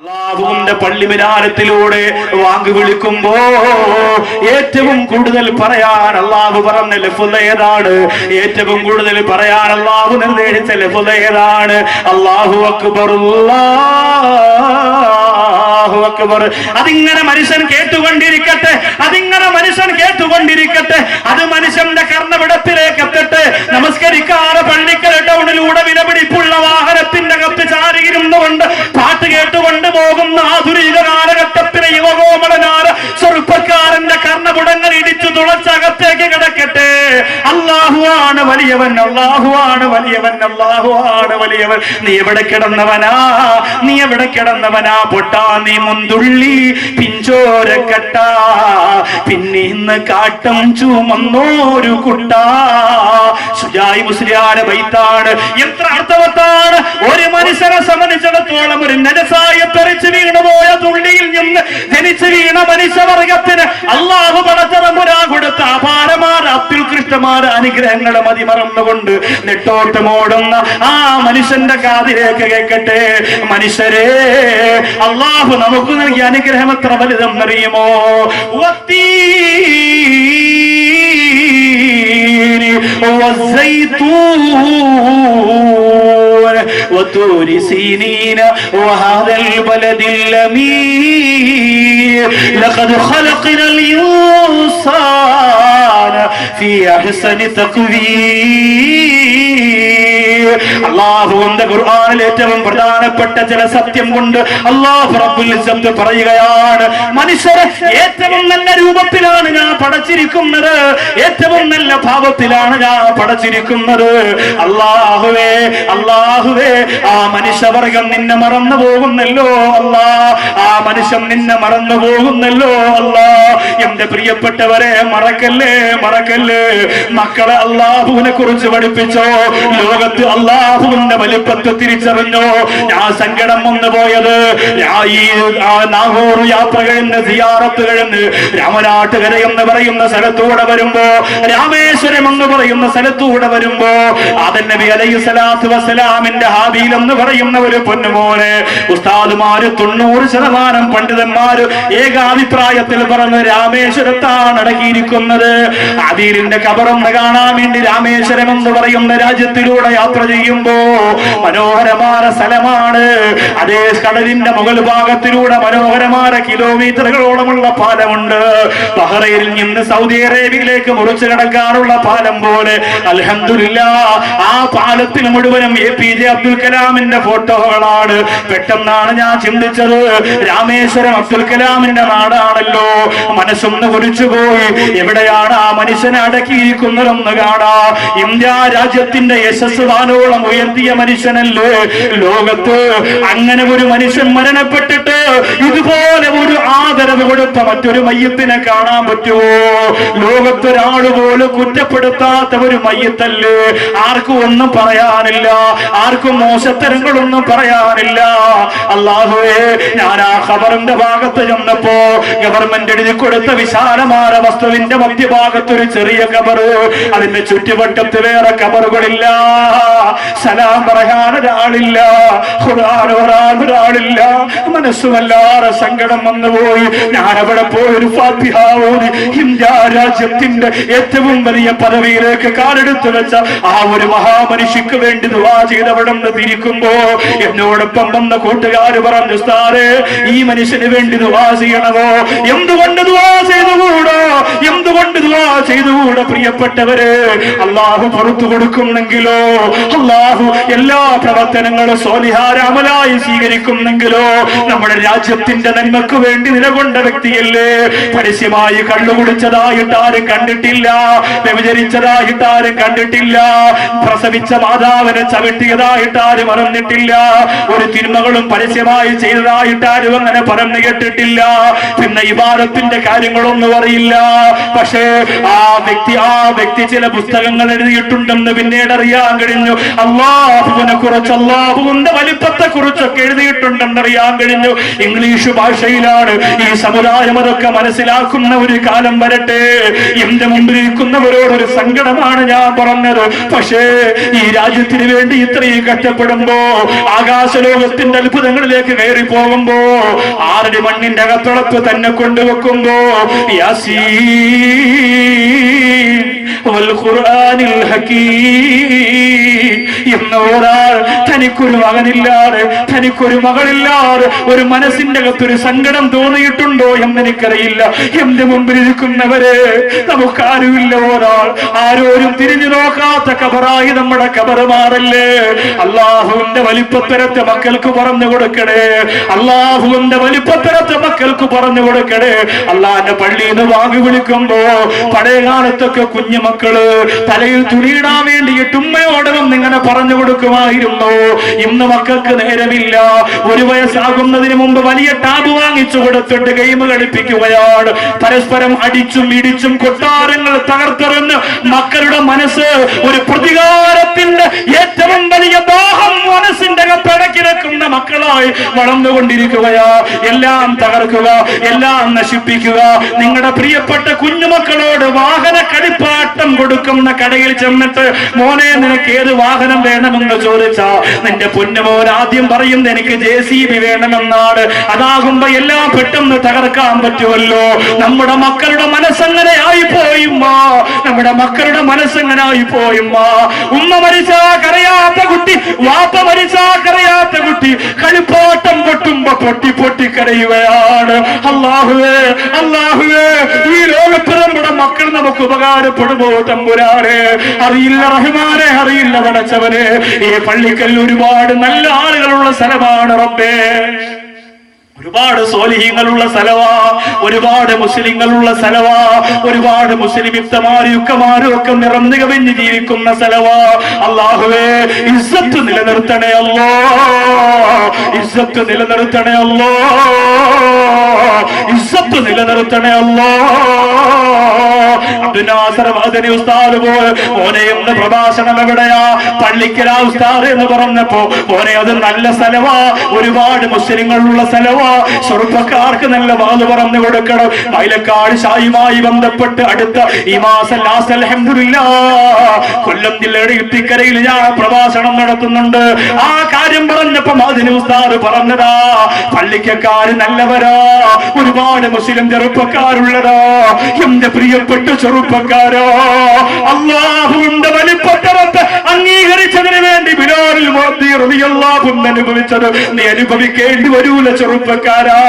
അല്ലാഹുവിന്റെ പള്ളിമിനാരത്തിലൂടെ വാങ്ക് വിളിക്കുമ്പോ ഏറ്റവും കൂടുതൽ പറയാൻ അല്ലാഹു പറഞ്ഞ ലഫ്ള് ഏതാണ്? ഏറ്റവും കൂടുതൽ പറയാൻ അല്ലാഹു നിർദ്ദേശിച്ച ലഫ്ള് ഏതാണ്? അല്ലാഹു അക്ബർ, അല്ലാഹു അക്ബർ. അതിങ്ങനെ മനുഷ്യൻ കേട്ടുകൊണ്ടിരിക്കട്ടെ, അതിങ്ങനെ മനുഷ്യൻ കേട്ടുകൊണ്ടിരിക്കട്ടെ. അത് മനുഷ്യന്റെ കർണപിടത്തിലേക്ക് എത്തട്ടെ. നമസ്കരിക്കാറ് പള്ളിക്കൽ ടൗണിലൂടെ വിലപിടിപ്പുള്ള വാഹനത്തിന്റെ അകത്ത് ചാരിയിരുന്നുകൊണ്ട് പാട്ട് കേട്ടുകൊണ്ട് പോകുന്ന ആധുനിക കാലഘട്ടത്തിലെ യുവകോമളനാര ചെറുപ്പക്കാരന്റെ കർണപുടങ്ങൾ ഇടിച്ചു തുളച്ചകത്തേക്ക് കിടക്കട്ടെ. അല്ലാഹുവാണ് വലിയവൻ, അല്ലാഹുവാണ് വലിയവൻ, അല്ലാഹുവാണ് വലിയവൻ. നീ എവിടെ കിടന്നവനാ, നീ എവിടെ കിടന്നവനാ പൊട്ടാ? നീ മുന്തുള്ളി പിഞ്ചോരക്കട്ട, പിന്നെ ഇന്ന് കാട്ടം ചുമന്നോരു കുട്ട. സുജായി മുസ്ലിയാരെ ബൈത്താണ്. എത്ര അർത്ഥവത്താണ്! ഒരു മനുഷ്യനെ സംബന്ധിച്ചിടത്തോളം ഒരു നജസായ തെറിച്ചു വീണുപോയ തുള്ളിയിൽ നിന്ന് ജനിച്ചു വീണ മനുഷ്യവർഗത്തിന് അല്ലാഹു പടച്ചതമ്പുരാ കൊടുത്ത അപാരമായ അത്യുത്കൃഷ്ടമായ അനുഗ്രഹങ്ങളെ മതിമറന്നുകൊണ്ട് നെട്ടോട്ടമോടുന്ന ആ മനുഷ്യന്റെ കാതിലേക്ക് കേൾക്കട്ടെ. മനുഷ്യരെ, അല്ലാഹു നമുക്ക് നൽകിയ അനുഗ്രഹം എത്ര വലുതെന്നറിയുമോ? وطور سينين وهذا البلد الأمين لقد خلقنا الإنسان في أحسن تقويم. അല്ലാഹുവിന്റെ ഖുർആനിൽ ഏറ്റവും പ്രധാനപ്പെട്ട ചില സത്യം കൊണ്ട് അല്ലാഹു റബ്ബുൽ ഇസ്സത്ത് പറയുകയാണ്, മനുഷ്യരെ ഏറ്റവും നല്ല രൂപത്തിലാണ് ഞാൻ പടച്ചിരിക്കുന്നത്, ഏറ്റവും നല്ല ഭാവത്തിലാണ് ഞാൻ പടച്ചിരിക്കുന്നത്. അല്ലാഹുവേ, അല്ലാഹുവേ, ആ മനുഷ്യവർഗം നിന്നെ മറന്നു പോകുന്നല്ലോ അല്ലാ, ആ മനുഷ്യൻ നിന്നെ മറന്നു പോകുന്നല്ലോ അല്ലാ. എന്റെ പ്രിയപ്പെട്ടവരെ, മറക്കല്ലേ, മറക്കല്ലേ. മക്കളെ അല്ലാഹുവിനെ കുറിച്ച് പഠിപ്പിച്ചോ, ലോകത്ത് അല്ലാഹുവിന്റെ വലിപ്പത്തെ തിരിച്ചറിഞ്ഞോ. ഞാൻ സങ്കടം വന്നു പോയത്, നാഗൂർ യാത്ര കഴിഞ്ഞ് സിയാറത്ത് കഴിഞ്ഞ് രാമനാട്ടുകര എന്ന് പറയുന്ന സ്ഥലത്തൂടെ വരുമ്പോ, രാമേശ്വരം എന്ന് പറയുന്ന സ്ഥലത്തൂടെ വരുമ്പോ, ആദം നബി അലൈഹിസ്സലാത്തു വസ്സലാമിന്റെ ഹാബീൽ എന്ന് പറയുന്ന ഒരു പൊന്നുമോനെ ഉസ്താദുമാര് 90% പണ്ഡിതന്മാര് ഏകാഭിപ്രായത്തിൽ പറഞ്ഞ് രാമേശ്വരത്താണ് അടക്കിയിരിക്കുന്നത്. ഹാബീലിന്റെ ഖബറൊന്ന് കാണാൻ വേണ്ടി രാമേശ്വരം എന്ന് പറയുന്ന രാജ്യത്തിലൂടെ യാത്ര ചെയ്യുമ്പോ മനോഹരമായ സ്ഥലമാണ്. അതേ കടലിന്റെ മുകൾ ഭാഗത്തിലൂടെ മനോഹരമായ കിലോമീറ്ററുകളോളമുള്ള പാലമുണ്ട്. ബഹ്റൈനിൽ നിന്ന് സൗദി അറേബ്യയിലേക്ക് മുറിച്ചു കടക്കാനുള്ള പാലം പോലെ. അൽഹംദുലില്ലാഹ്, ആ പാലത്തിന് മുഴുവനും APJ അബ്ദുൽ കലാമിന്റെ ഫോട്ടോകളാണ്. പെട്ടെന്നാണ് ഞാൻ ചിന്തിച്ചത്, രാമേശ്വരം അബ്ദുൽ കലാമിന്റെ നാടാണല്ലോ. മനസ്സൊന്ന് കുറിച്ചുപോയി, എവിടെയാണ് ആ മനുഷ്യനെ അടക്കിയിരിക്കുന്നതെന്ന് കാണാ. ഇന്ത്യ രാജ്യത്തിന്റെ യശസ് വാനോളം ഉയർത്തിയ മനുഷ്യനല്ലേ ലോകത്ത്. അങ്ങനെ ഒരു മനുഷ്യൻ മരണപ്പെട്ടിട്ട് ഇതുപോലെ ഒരു ആദരവ് കൊടുത്ത മറ്റൊരു മയ്യത്തിനെ കാണാൻ പറ്റുമോ? ലോകത്തൊരാൾ പോലും കുറ്റപ്പെടുത്താത്ത ഒരു മയ്യത്തല്ലേ. ആർക്കും ഒന്നും പറയാനില്ല, ആർക്കും മോശത്തരങ്ങളൊന്നും പറയാനില്ല. അല്ലാഹുവേ, ഞാൻ ആ ഖബറിന്റെ ഭാഗത്ത് ചെന്നപ്പോ ഗവൺമെന്റ് എഴുതി കൊടുത്ത വിശാലമായ വസ്തുവിന്റെ മധ്യഭാഗത്ത് ഒരു ചെറിയ ഖബറ്, അതിന്റെ ചുറ്റുവട്ടത്ത് വേറെ ഖബറുകളില്ല, സലാം പറയാൻ ഒരാളില്ല, ഖുർആൻ ഓതാൻ ഒരാളില്ല. മനസ്സുമല്ലാതെ സങ്കടം വന്നുപോയി. ഞാൻ അവിടെ പോയി ഒരു ഫാത്തിഹ ഓതി ഇന്ത്യ രാജ്യത്തിന്റെ ഏറ്റവും വലിയ പദവിയിലേക്ക് കാലെടുത്തു വെച്ച ആ ഒരു മഹാമനുഷ്യക്ക് വേണ്ടി ദുആ ചെയ്തവിടെ നിന്ന് തിരിക്കുമ്പോ എന്നോടൊപ്പം വന്ന കൂട്ടുകാര് പറഞ്ഞു, ഉസ്താദേ, ഈ മനുഷ്യന് വേണ്ടി ദുആ ചെയ്യണമോ? എന്തുകൊണ്ട് ദുആ ചെയ്തുകൂടോ? എന്തുകൊണ്ട് ദുആ ചെയ്തുകൂടോ? പ്രിയപ്പെട്ടവരെ, അല്ലാഹു പുറത്തു കൊടുക്കുന്നെങ്കിലോ, അല്ലാഹു എല്ലാ പ്രവർത്തനങ്ങളും സ്വാലിഹായ അമലായി സ്വീകരിക്കുന്നെങ്കിലോ, നമ്മുടെ രാജ്യത്തിന്റെ നന്മക്ക് വേണ്ടി നിലകൊണ്ട വ്യക്തിയല്ലേ. പരസ്യമായി കള്ളുകുടിച്ചതായിട്ട് ആരും കണ്ടിട്ടില്ല, വ്യഭിചരിച്ചതായിട്ട് ആരും കണ്ടിട്ടില്ല, പ്രസവിച്ച മാതാവിനെ ചവിട്ടിയതായിട്ട് ആരും അറിഞ്ഞിട്ടില്ല, ഒരു തിന്മകളും പരസ്യമായി ചെയ്തതായിട്ട് ആരും അങ്ങനെ പറഞ്ഞു കേട്ടിട്ടില്ല. പിന്നെ ഇബാദത്തിന്റെ കാര്യങ്ങളൊന്നും അറിയില്ല. പക്ഷേ ആ വ്യക്തി ചില പുസ്തകങ്ങൾ എഴുതിയിട്ടുണ്ടെന്ന് പിന്നീട് അറിയാൻ കഴിഞ്ഞു. അല്ലാഹുവിനെ കുറിച്ച്, അല്ലാഹുവിന്റെ വലിപ്പത്തെ കുറിച്ചൊക്കെ എഴുതിയിട്ടുണ്ടെന്ന് അറിയാൻ കഴിഞ്ഞു. പറഞ്ഞു. ഇംഗ്ലീഷ് ഭാഷയിലാണ് ഈ സമുദായം അതൊക്കെ മനസ്സിലാക്കുന്ന ഒരു കാലം വരട്ടെ. എന്റെ മുമ്പിൽ ഇരിക്കുന്നവരോടൊരു സങ്കടമാണ് ഞാൻ പറഞ്ഞത്. പക്ഷേ ഈ രാജ്യത്തിന് വേണ്ടി ഇത്രയും കഷ്ടപ്പെടുമ്പോ, ആകാശലോകത്തിന്റെ അത്ഭുതങ്ങളിലേക്ക് കയറി പോകുമ്പോ, 6 അടി മണ്ണിന്റെ അകത്തളത്ത് തന്നെ കൊണ്ടുവെക്കുമ്പോ, യാസീൻ വൽ ഖുർആനിൽ ഹകീം എന്ന ഒരാൾ, തനിക്കൊരു മകനില്ലാതെ, തനിക്കൊരു മകളില്ലാതെ ഒരു മനസ്സിന്റെ അകത്തൊരു സങ്കടം തോന്നിയിട്ടുണ്ടോ എന്നെനിക്കറിയില്ല. എന്റെ മുമ്പിൽ ഇരിക്കുന്നവരെ, നമുക്കാരുമില്ല ഒരാൾ, ആരോരും തിരിഞ്ഞു നോക്കാത്ത കബറായി നമ്മുടെ കബറ് മാറല്ലേ. അള്ളാഹുവിന്റെ വലിപ്പത്തരത്തെ മക്കൾക്ക് പറഞ്ഞു കൊടുക്കണേ. അള്ളാഹുവിന്റെ വലിപ്പത്തരത്തെ മക്കൾക്ക് പറഞ്ഞു കൊടുക്കണേ. അള്ളാന്റെ പള്ളിയിൽ നിന്ന് വാങ്ങി വിളിക്കുമ്പോ പഴയ കാലത്തൊക്കെ കുഞ്ഞുമക്കള് തലയിൽ തുണിയിടാൻ വേണ്ടിയിട്ട് ഉമ്മയോടകം ഇങ്ങനെ പറഞ്ഞു കൊടുക്കുമായിരുന്നു. ഇന്ന് മക്കൾക്ക് നേരമില്ല. 1 വയസ്സാകുന്നതിന് മുമ്പ് വലിയ ടാബ് വാങ്ങിച്ചു കൊടുത്തിട്ട് ഗെയിം കളിപ്പിക്കുകയാണ്. പരസ്പരം അടിച്ചും ഇടിച്ചും കൊട്ടാരങ്ങൾ തകർത്തെറിഞ്ഞ് മക്കളുടെ മനസ്സ് ഒരു പ്രതികാരത്തിന്റെ ഏറ്റവും വലിയ ദാഹം മനസ്സിന്റെ പിടക്കിടക്കുന്ന മക്കളായി വളർന്നുകൊണ്ടിരിക്കുകയാ. എല്ലാം തകർക്കുക, എല്ലാം നശിപ്പിക്കുക. നിങ്ങളുടെ പ്രിയപ്പെട്ട കുഞ്ഞുമക്കളോട് വാഹന കളിപ്പാട്ടം കൊടുക്കുന്ന കടയിൽ ചെന്നിട്ട്, മോനെ നിനക്ക് ഏത് വാഹനം വേണമെന്ന് ചോദിച്ചാ നിന്റെ പൊന്നുമോൻ ആദ്യം പറയുന്നത് എനിക്ക് JCB വേണമെന്നാണ്. അതാകുമ്പോ എല്ലാം പെട്ടെന്ന് തകർക്കാൻ പറ്റുമല്ലോ. നമ്മുടെ മക്കളുടെ മനസ്സങ്ങനെ ആയിപ്പോയുമ്മ, നമ്മുടെ മക്കളുടെ മനസ്സങ്ങനെ ആയിപ്പോയുമ്മ. ഉമ്മ മരിച്ചാ കരയാത്ത കുട്ടി, വാപ്പ മരിച്ചാ കരയാത്ത കുട്ടി കളിപ്പാട്ടം പൊട്ടുമ്പോ പൊട്ടി പൊട്ടി കരയുകയാണ്. അല്ലാഹുവേ, അല്ലാഹുവേ, ഈ ലോകത്ത് നമ്മുടെ മക്കൾ നമുക്ക് ഉപകാരപ്പെടുമോ തമ്പുരാനെ? അറിയില്ല റഹ്മാനെ, അറിയില്ല പടച്ചവനെ. ഈ പള്ളിക്കൽ ഒരുപാട് നല്ല ആളുകളുള്ള സ്ഥലമാണ് റബ്ബേ. ഒരുപാട് സ്വാലിഹീങ്ങളുള്ള സ്ഥലവാ, ഒരുപാട് മുസ്ലിങ്ങളുള്ള സ്ഥലവാ, ഒരുപാട് മുസ്ലിം യുക്തമാരും ഒക്കെ നിറഞ്ഞു കവിഞ്ഞ് ജീവിക്കുന്ന സ്ഥലവാ. അല്ലാഹുവേ, ഇസ്സത്ത് നിലനിർത്തണേ അല്ലാ, ഇസ്സത്ത് നിലനിർത്തണേ അല്ലാ, ഇസ്സത്ത് നിലനിർത്തണേ അല്ലാ. ഉസ്താദ് മോനെ ഒന്ന് പ്രഭാഷണം എവിടെയാ? പള്ളിക്കലാ ഉസ്താദ് എന്ന് പറഞ്ഞപ്പോ, മോനെ അത് നല്ല സ്ഥലവാ, ഒരുപാട് മുസ്ലിങ്ങളുള്ള സ്ഥലവാ, ചെറുപ്പക്കാർക്ക് നല്ല വാത് പറഞ്ഞു കൊടുക്കണം. മൈലക്കാട് ഷായുമായി ബന്ധപ്പെട്ട് അടുത്ത ഈ മാസം ലാസ്റ്റ് അൽഹംദുലില്ലാഹ് കൊല്ലം ജില്ലയുടെ ഇത്തിക്കരയിൽ ഞാൻ പ്രഭാഷണം നടത്തുന്നുണ്ട്. ആ കാര്യം പറഞ്ഞപ്പോ അതിന് ഉസ്താദ് പറഞ്ഞതാ, പള്ളിക്കാര് നല്ലവരാ, ഒരുപാട് മുസ്ലിം ചെറുപ്പക്കാരുള്ളതാ. എന്റെ പ്രിയപ്പെട്ട ചെറുപ്പക്കാരോ, അല്ലാഹുവിന്റെ വലിപ്പത്തരത്തെ അംഗീകരിച്ചതിന് വേണ്ടി ബിലാൽ മുഅദ്ദിൻ റളിയല്ലാഹു അൻഹു അനുഭവിച്ചത് നീ അനുഭവിക്കേണ്ടി വരൂല ചെറുപ്പക്കാരാ.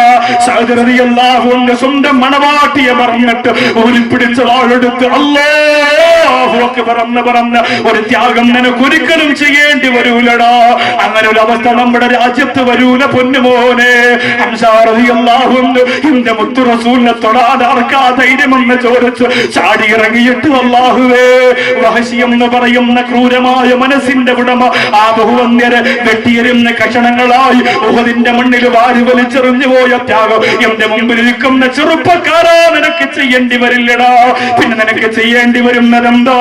സഅദ് റളിയല്ലാഹു അൻഹു സ്വന്തം മണവാട്ടിയെ മറന്നിട്ട് ഊരിപ്പിടിച്ച വാളെടുത്ത് അല്ലാഹു അക്ബർ എന്ന് പറഞ്ഞ ഒരു ത്യാഗം നിനക്ക് ഒരിക്കലും ചെയ്യേണ്ടി വരൂലടാ. അങ്ങനെ ഒരു അവസ്ഥ നമ്മുടെ രാജ്യത്ത് വരൂല പൊന്നുമോനെ. ഹംസ റളിയല്ലാഹു അൻഹു എന്റെ മുത്തു റസൂലിനെ തൊടാൻ ആർക്കാ ധൈര്യമെന്ന് ചോദിച്ചു ചാടി ഇറങ്ങിയിട്ട്, അല്ലാഹുവേ, വഹശി എന്ന് പറയുന്ന ക്രൂരമായ മനസ്സിന്റെ ഉടമ ആ ബഹുവന്യരെ വെട്ടിയെറിയുന്ന കഷണങ്ങളായി ഉഹദിന്റെ മണ്ണിൽ വാരി വലിച്ചെറിഞ്ഞു പോയ ത്യാഗം എന്റെ മുമ്പിൽ ഇരിക്കുന്ന ചെറുപ്പക്കാരാ നിനക്ക് ചെയ്യേണ്ടി വരില്ലടാ. പിന്നെ നിനക്ക് ചെയ്യേണ്ടി വരുന്നതെന്തോ?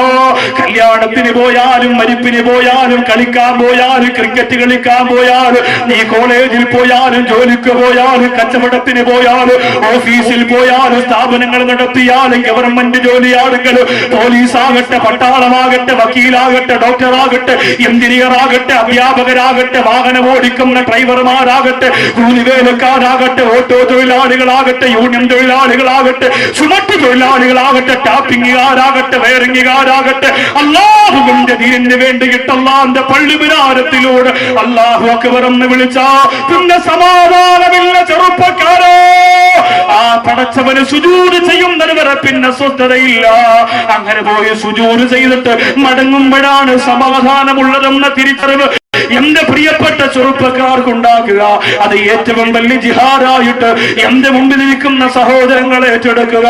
കല്യാണത്തിന് പോയാലും മരിപ്പിന് പോയാലും കളിക്കാൻ പോയാലും ക്രിക്കറ്റ് കളിക്കാൻ പോയാലും നീ കോളേജിൽ പോയാലും ജോലിക്ക് പോയാലും കച്ചവടത്തിന് പോയാലും ഓഫീസിൽ പോയാലും സ്ഥാപനങ്ങൾ നടത്തിയാലും ഗവൺമെന്റ് ജോലിയാണെങ്കിലും പോലീസ് ആകട്ടെ, പട്ടാളമാകട്ടെ, വക്കീലാകട്ടെ, ഡോക്ടറാകട്ടെ, എഞ്ചിനീയർ ആകട്ടെ, അധ്യാപകരാകട്ടെ, വാഹനം ഓടിക്കുന്ന ഡ്രൈവർമാരാകട്ടെ, കൂലിവേലക്കാരാകട്ടെ, ഓട്ടോ തൊഴിലാളികളാകട്ടെ, യൂണിയൻ തൊഴിലാളികളാകട്ടെ, ചുമട്ട് തൊഴിലാളികളാകട്ടെ, ടാപ്പിംഗുകാരാകട്ടെ, വയറിംഗുകാരാകട്ടെ, അല്ലാഹുവിന്റെ ദീനിന് വേണ്ടിയിട്ട് അല്ലാഹുവിന്റെ പള്ളി വിനാരത്തിലൂടെ അല്ലാഹു അക്ബർ എന്ന് വിളിച്ചാ പിന്നെ സമാധാനമില്ല ചെറുപ്പക്കാരോ. ആ പടച്ചവന് സുജൂദ് ചെയ്യുന്നത് വരെ പിന്നെ സ്വസ്ഥതയില്ല. അങ്ങനെ പോയി സുജൂദ് ചെയ്തിട്ട് മടങ്ങുമ്പോഴാണ് സമാധാനമുള്ളതെന്ന തിരിച്ചറിവ് എന്റെ പ്രിയപ്പെട്ട ചെറുപ്പക്കാർക്കുണ്ടാക്കുക. അത് ഏറ്റവും വലിയ ജിഹാദായിട്ട് എന്റെ മുമ്പിൽ ഇരിക്കുന്ന സഹോദരങ്ങളെ ഏറ്റെടുക്കുക.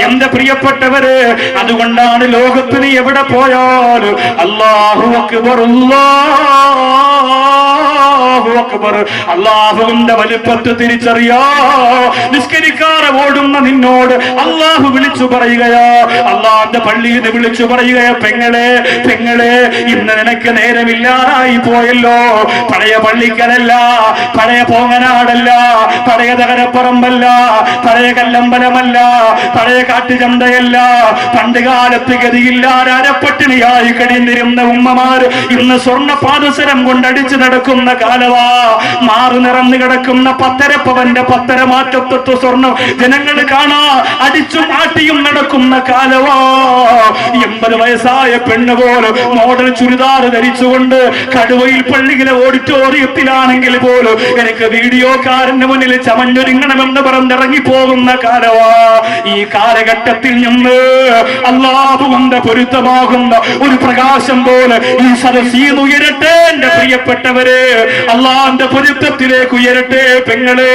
എന്റെ പ്രിയപ്പെട്ടവരെ, അതുകൊണ്ടാണ് ലോകത്തിന് എവിടെ പോയാലും അല്ലാഹു അക്ബർ, അല്ലാഹു അക്ബർ, അല്ലാഹുവിന്റെ വലിപ്പത്തെ തിരിച്ചറിയാ. നിസ്കരിക്കാതെ ഓടുന്ന നിന്നോട് അല്ലാഹു വിളിച്ചു പറയുകയാ, അല്ലാഹുവിന്റെ പള്ളിയിൽ നിന്ന് വിളിച്ചു പറയുകയാ, പെങ്ങളെ, പെങ്ങളെ, ഇന്ന് നിനക്ക് നേരമില്ലാതായി പോയല്ലോ. പഴയ പള്ളിക്കലല്ല, പഴയ പോങ്ങനാടല്ല, പഴയ തകരപ്പറമ്പല്ല, പഴയ കല്ലമ്പലമല്ല, പഴയ കാട്ടുചന്തയല്ല. പണ്ട് കാലത്ത് ഗതിയില്ലാതെ അരപ്പട്ടിണിയായി കഴിയുന്നിരുന്ന ഉമ്മമാർ ഇന്ന് സ്വർണ്ണ പാദസരം കൊണ്ടടിച്ചു നടക്കുന്ന കാലവാ. മാറു നിറഞ്ഞു കിടക്കുന്ന പത്തരപ്പവന്റെ പത്തരമാറ്റത്വ സ്വർണം ജനങ്ങൾ കാണാ അടിച്ചും ആട്ടിയും നടക്കുന്ന കാലവാ. 80 വയസ്സായ പെണ്ണ് പോലെ മോഡൽ ചുരിദാർ ധരിച്ചുകൊണ്ട് കടുവയിൽ പള്ളിയിലെ ഓഡിറ്റോറിയത്തിലാണെങ്കിൽ പോലും എനിക്ക് വീഡിയോക്കാരന്റെ മുന്നിൽ ചമഞ്ഞൊരുങ്ങണമെന്ന് പറഞ്ഞിറങ്ങി പോകുന്ന കാലവാ. ഈ കാലഘട്ടത്തിൽ നിന്ന് അല്ലാഹുവിന്റെ പൊരുത്തമാകുന്ന ഒരു പ്രകാശം പോലെ ഈ സദസ്സീന്ന് ഉയരട്ടെ എന്റെ പ്രിയപ്പെട്ടവരെ. അള്ളാഹുവിന്റെ പൊരുത്തത്തിലേക്ക് ഉയരട്ടെ പെങ്ങളെ.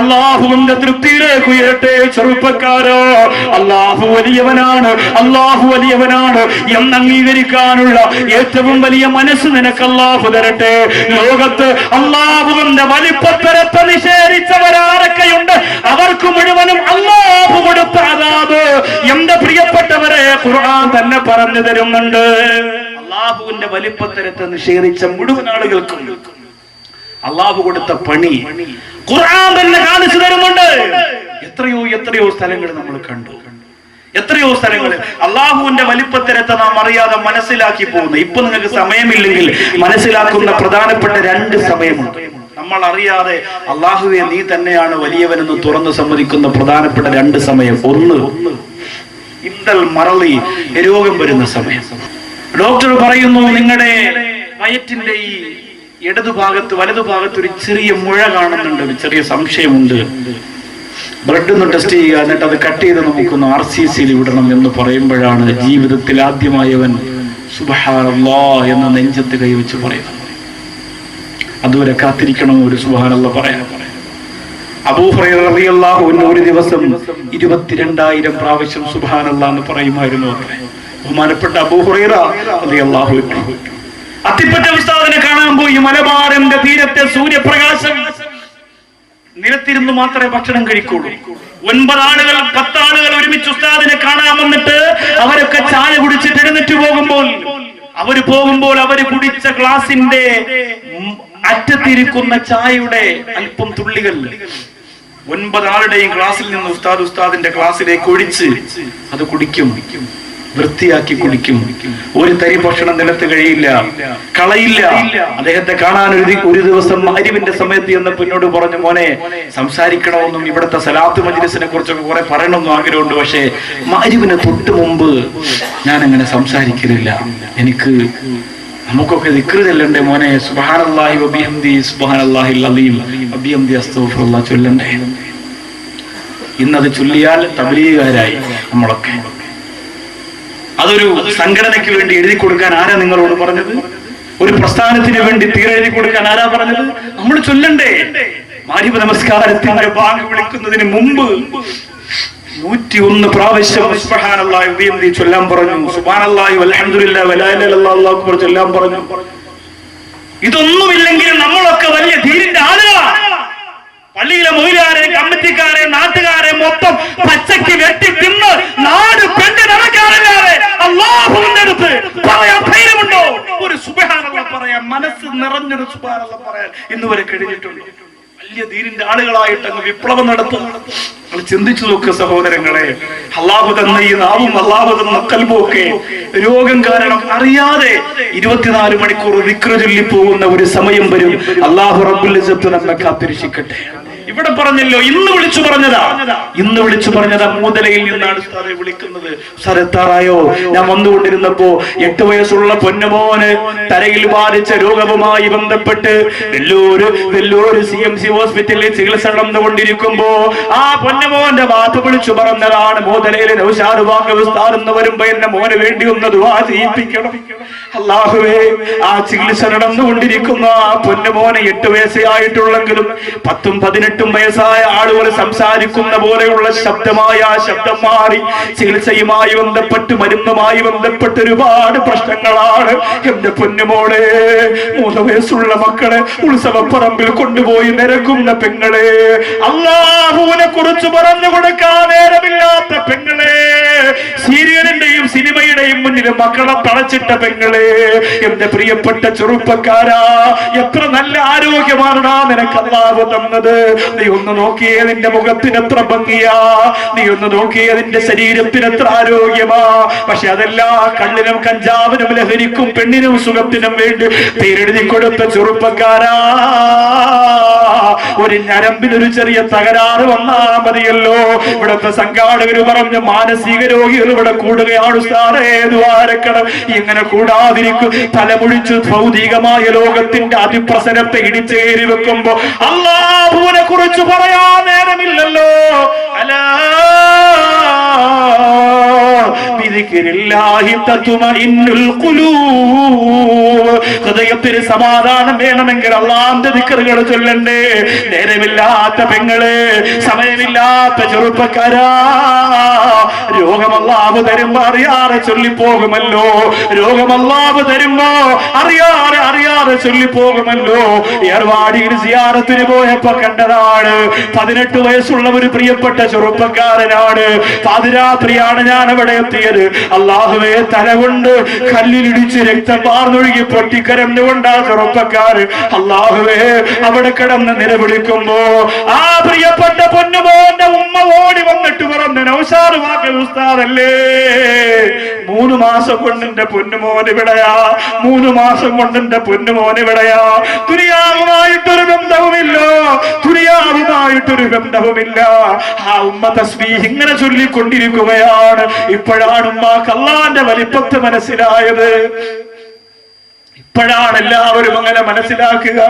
അള്ളാഹുവിന്റെ തൃപ്തിയിലേക്ക് ഉയരട്ടെ ചെറുപ്പക്കാരോ. അള്ളാഹു വലിയവനാണ്, അള്ളാഹു വലിയവനാണ് എന്ന് അംഗീകരിക്കാനുള്ള ഏറ്റവും വലിയ മനസ്സ് നിനക്ക് അള്ളാഹു തരട്ടെ. ലോകത്ത് അള്ളാഹുവിന്റെ വലിപ്പത്തരത്തെ നിഷേധിച്ചവരാരൊക്കെയുണ്ട് അവർക്ക് മുഴുവനും അള്ളാഹു കൊടുത്ത അദാബ് എന്റെ പ്രിയപ്പെട്ടവരെ ഖുർആൻ തന്നെ പറഞ്ഞു തരുന്നുണ്ട്. അള്ളാഹുവിന്റെ വലിപ്പത്തരത്തെ നിഷേധിച്ച മുഴുവൻ ആളുകൾക്കും അള്ളാഹു കൊടുത്ത പണി ഖുർആൻ തന്നെ കാണിച്ചു തരുന്നുണ്ട്. എത്രയോ സ്ഥലങ്ങൾ നമ്മൾ കണ്ടു, എത്രയോ സ്ഥലങ്ങൾ അള്ളാഹുവിന്റെ വലിപ്പത്തരത്തെ നാം അറിയാതെ മനസ്സിലാക്കി പോകുന്നു. ഇപ്പൊ നിങ്ങൾക്ക് സമയമില്ലെങ്കിൽ മനസ്സിലാക്കുന്ന പ്രധാനപ്പെട്ട 2 സമയമുണ്ട്. നമ്മൾ അറിയാതെ അള്ളാഹുവെ നീ തന്നെയാണ് വലിയവനെന്ന് തുറന്ന് സമ്മതിക്കുന്ന പ്രധാനപ്പെട്ട 2 സമയം. ഒന്ന് ഇന്നൽ മറളി, രോഗം വരുന്ന സമയം. ഡോക്ടർ പറയുന്നു നിങ്ങളുടെ വയറ്റിന്റെ ഈ ഇടതുഭാഗത്ത് വലതുഭാഗത്ത് ഒരു ചെറിയ മുഴ കാണുന്നുണ്ട്, ഒരു ചെറിയ സംശയമുണ്ട്, ബ്ലഡ് ഒന്ന് ടെസ്റ്റ് ചെയ്യുക, എന്നിട്ട് അത് കട്ട് ചെയ്ത് നമുക്കൊന്ന് RCCയിൽ വിടണം എന്ന് പറയുമ്പോഴാണ് ജീവിതത്തിൽ ആദ്യമായവൻ സുബ്ഹാനല്ലാഹ് എന്ന നെഞ്ചത്ത് കൈവച്ച് പറയുന്നത്. അതുവരെ കാത്തിരിക്കണം ഒരു സുബ്ഹാനല്ലാഹ് പറയാൻ. അബൂ ഹുറൈറ റളിയല്ലാഹു അൻഹു ഒരു ദിവസം 22,000 പ്രാവശ്യം സുബ്ഹാനല്ലാഹ് എന്ന് പറയുമായിരുന്നു. ബഹുമാനപ്പെട്ട അബൂ ഹുറൈറ റളിയല്ലാഹു അൻഹു അത്തിപ്പറ്റ ഉസ്താദിനെ കാണാൻ പോയി. മലബാറിന്റെ തീരത്തെ സൂര്യപ്രകാശം, നിലത്തിരുന്ന് മാത്രമേ ഭക്ഷണം കഴിക്കുള്ളൂ. 9 ആളുകൾ 10 ആളുകൾ ഒരുമിച്ച് ഉസ്താദിനെ കാണാൻ വന്നിട്ട് അവരൊക്കെ ചായ കുടിച്ചിട്ട് എഴുന്നേറ്റ് പോകുമ്പോൾ അവര് കുടിച്ച ഗ്ലാസിന്റെ അറ്റത്തിരിക്കുന്ന ചായയുടെ അല്പം തുള്ളികൾ 9 ആളുടെയും ഗ്ലാസിൽ നിന്ന് ഉസ്താദിന്റെ ഗ്ലാസിലേക്ക് ഒഴിച്ച് അത് കുടിക്കും, വൃത്തിയാക്കി കുടിക്കും. ഒരു തരി ഭക്ഷണം നിലത്ത് കഴിയില്ല, കളയില്ല. അദ്ദേഹത്തെ കാണാൻ ഒരു ദിവസം മഗ്‌രിബിന്റെ സമയത്ത് എന്നപ്പോൾ എന്നോട് പറഞ്ഞു, മോനെ സംസാരിക്കണമെന്നും ഇവിടുത്തെ സലാത്ത് മജ്‌ലിസിനെ കുറിച്ചൊക്കെ കുറെ പറയണമെന്നും ആഗ്രഹമുണ്ട്, പക്ഷേ മഗ്‌രിബിന് തൊട്ട് മുമ്പ് ഞാൻ അങ്ങനെ സംസാരിക്കുന്നില്ല. നമുക്കൊക്കെ ദിക്ർ ചൊല്ലണ്ടേ മോനെ, സുബ്ഹാനല്ലാഹി വബിഹംദി സുബ്ഹാനല്ലാഹിൽ അലീം വബിഹംദി അസ്തഗ്ഫിറുല്ലാഹ് ചൊല്ലണ്ടേ. ഇന്നത് ചൊല്ലിയാൽ തബ്ലീഗുകാരായി നമ്മളൊക്കെ. അതൊരു സംഘടനയ്ക്ക് വേണ്ടി എഴുതി കൊടുക്കാൻ ആരാ നിങ്ങളോട് പറഞ്ഞത്? ഒരു പ്രസ്ഥാനത്തിന് വേണ്ടി തീരെഴുതി കൊടുക്കാൻ ആരാ പറഞ്ഞത്? നമ്മൾ ചൊല്ലണ്ടേ? മഗ്‌രിബ് നമസ്കാരത്തിന്റെ ബാങ്ക് വിളിക്കുന്നതിന് മുമ്പ് 101 പ്രാവശ്യം സുബ്ഹാനല്ലാഹി വബിഹംദി ചൊല്ലാൻ പറഞ്ഞു. സുബ്ഹാനല്ലാഹി വൽഹംദുലില്ലാഹി വലാ ഇലാഹ ഇല്ലല്ലാഹു അല്ലാഹു അക്ബർ ചൊല്ലാൻ പറഞ്ഞു. ഇതൊന്നുമില്ലെങ്കിൽ നമ്മളൊക്കെ വലിയ ധീരന്റെ ആളുകളാണ്. പള്ളിയിലെ മൊയ്ലാരെ, കമ്മിറ്റിക്കാരെ, നാട്ടുകാരെ മൊത്തം പച്ചയ്ക്ക് വെട്ടി തിന്ന് നാട് പെണ്ണ് നടക്കാറില്ലാതെ അല്ലാഹുവിന്റെ അടുത്ത് പറയാൻ ധൈര്യമുണ്ടോ? ഒരു സുബ്ഹാനല്ലാഹ് പറയാൻ, മനസ്സ് നിറഞ്ഞൊരു സുബ്ഹാനല്ലാഹ് പറയാൻ ഇന്നുവരെ കഴിഞ്ഞിട്ടുണ്ടോ? വലിയ ധീരന്റെ ആളുകളായിട്ട് അങ്ങ് വിപ്ലവം നടത്തും. ചിന്തിച്ചു നോക്കുക സഹോദരങ്ങളെ. അല്ലാഹു തന്ന ഈ നാവും അല്ലാഹു തന്ന ഖൽബും ഒക്കെ രോഗം കാരണം അറിയാതെ 24 മണിക്കൂർ ദിക്ർ ചൊല്ലി പോകുന്ന ഒരു സമയം വരും. അല്ലാഹു റബ്ബുൽ ഇസ്സത്ത് നമ്മെ കാത്തിരക്ഷിക്കട്ടെ. ഇവിടെ പറഞ്ഞല്ലോ, ഇന്ന് വിളിച്ചു പറഞ്ഞതാ മൂതലയിൽ നിന്നാണ് ഉസ്താദെ വിളിക്കുന്നത്. സ്ഥലത്താറായോ? ഞാൻ വന്നുകൊണ്ടിരുന്നപ്പോ 8 വയസ്സുള്ള പൊന്നുമോന് തലയിൽ ബാധിച്ച രോഗവുമായി ബന്ധപ്പെട്ട് വെല്ലൂര് CMC ഹോസ്പിറ്റലിൽ ചികിത്സ നടന്നുകൊണ്ടിരിക്കുമ്പോ ആ പൊന്നുമോന്റെ വാപ്പ വിളിച്ചു പറഞ്ഞതാണ്, മൂതലയിലെ നൗഷാദ് ബാഗ് ഉസ്താദ് എന്ന് വരുമ്പോ എന്നെ മോന് വേണ്ടി ഒന്ന് ദുആ ചെയ്യിപ്പിക്കണം. അല്ലാഹുവേ, ആ ചികിത്സ നടന്നുകൊണ്ടിരിക്കുന്ന ആ പൊന്നുമോനെ 8 വയസ്സേ ആയിട്ടുള്ളെങ്കിലും 10ഉം 18 വയസ്സായ ആളുകൾ സംസാരിക്കുന്ന പോലെയുള്ള ശബ്ദമായ ശബ്ദം മാറി ചികിത്സയുമായി ബന്ധപ്പെട്ട് മരുന്നുമായി ബന്ധപ്പെട്ട് ഒരുപാട് പ്രശ്നങ്ങളാണ്. എന്റെ പൊന്നുമോളെ, 3 വയസ്സുള്ള മക്കളെ ഉത്സവപ്പറമ്പിൽ കൊണ്ടുപോയി നിരക്കുന്ന പെങ്ങളെ, അല്ലാഹുവിനെ കുറിച്ച് പറഞ്ഞു കൊടുക്കാൻ നേരമില്ലാത്ത പെങ്ങളെ, സീരിയലിന്റെയും സിനിമയുടെയും മുന്നിൽ മക്കളെ തളച്ചിട്ട പെങ്ങളെ, എന്റെ പ്രിയപ്പെട്ട ചെറുപ്പക്കാരാ, എത്ര നല്ല ആരോഗ്യമാണാ നിനക്ക് അല്ലാഹു തന്നത്. നീ ഒന്ന് നോക്കിയേ, നിന്റെ മുഖത്തിന് എത്ര ഭംഗിയാ, നീ ഒന്ന് നോക്കിയേ, നിന്റെ ശരീരത്തിന് എത്ര ആരോഗ്യമാ. പക്ഷെ അതെല്ലാ കള്ളിനും കഞ്ചാവിനും ലഹരിക്കും പെണ്ണിനും സുഖത്തിനും വേണ്ടി പേരെഴുതി കൊടുത്ത ചെറുപ്പക്കാരാ, ഒരു ഞരമ്പിനൊരു ചെറിയ തകരാറ് വന്നാ മതിയല്ലോ. ഇവിടുത്തെ സംഘാടകർ പറഞ്ഞു മാനസിക രോഗികൾ ഇവിടെ കൂടുകയാണ് ഉസ്താദേ, ദ്വാരക്കണം. ഇങ്ങനെ കൂടാതിരിക്കും. തലമുഴിച്ച് ഭൗതികമായ ലോകത്തിന്റെ അതിപ്രസരത്തെ ഇടിച്ചേരി വെക്കുമ്പോ അല്ലാഹുവിനെ കുറിച്ച് പറയാൻ നേരമില്ലല്ലോ. അലാ ബിദിക്രില്ലാഹി തത്മഇന്നുൽ ഖുലൂബ്. ഹൃദയത്തിന് സമാധാനം വേണമെങ്കിൽ അല്ലാഹുവിന്റെ ദിക്റുകൾ ചൊല്ലണ്ടേ. നേരമില്ലാത്ത പെങ്ങളെ, സമയമില്ലാത്ത ചെറുപ്പക്കാരാ, രോഗം അല്ലാഹു തരുമ്പോ അറിയാതെ ചൊല്ലിപ്പോകുമല്ലോ. രോഗം അല്ലാഹു തരുമ്പോ അറിയാതെ ചൊല്ലിപ്പോകുമല്ലോ. ഏർവാടിയിൽ സിയാറത്തിന് പോയപ്പോ കണ്ടതാണ്. 18 വയസ്സുള്ള ഒരു പ്രിയപ്പെട്ട ചെറുപ്പക്കാരനാണ്. പാതിരാത്രിയാണ് ഞാൻ അവിടെ എത്തിയത്. അല്ലാഹുവേ, തലകൊണ്ട് കല്ലിലിടിച്ച് രക്തം പാർന്നൊഴുകി പൊട്ടിക്കരഞ്ഞുകൊണ്ടാ ചെറുപ്പക്കാരൻ അല്ലാഹുവേ അവിടെ കിടന്ന് നിലവിളിക്കുമ്പോ ആ പ്രിയപ്പെട്ട പൊന്നുമോന്റെ ഉമ്മ ഓടി വന്നിട്ട് പറഞ്ഞു, നൗഷാദ് വാക്കൽ ഉസ്താദല്ലേ, 3 മാസം കൊണ്ട് എന്റെ പൊന്നുമോൻ ഇവിടെയാ, 3 മാസം കൊണ്ട് എന്റെ പൊന്നുമോൻ ഇവിടെയാ. ദുനിയാവുമായിട്ടൊരു ബന്ധവുമില്ല, ദുനിയാവുമായിട്ടൊരു ബന്ധവുമില്ല. ആ ഉമ്മ തസ്ബീഹ് ഇങ്ങനെ ചൊല്ലിക്കൊണ്ടിരിക്കുകയാണ്. ഇപ്പോഴാണ് ഉമ്മാക്ക് അല്ലാഹുവിന്റെ വലിപ്പത്തെ മനസ്സിലായത്. ഇപ്പോഴാണ് എല്ലാവരും അങ്ങനെ മനസ്സിലാക്കുക.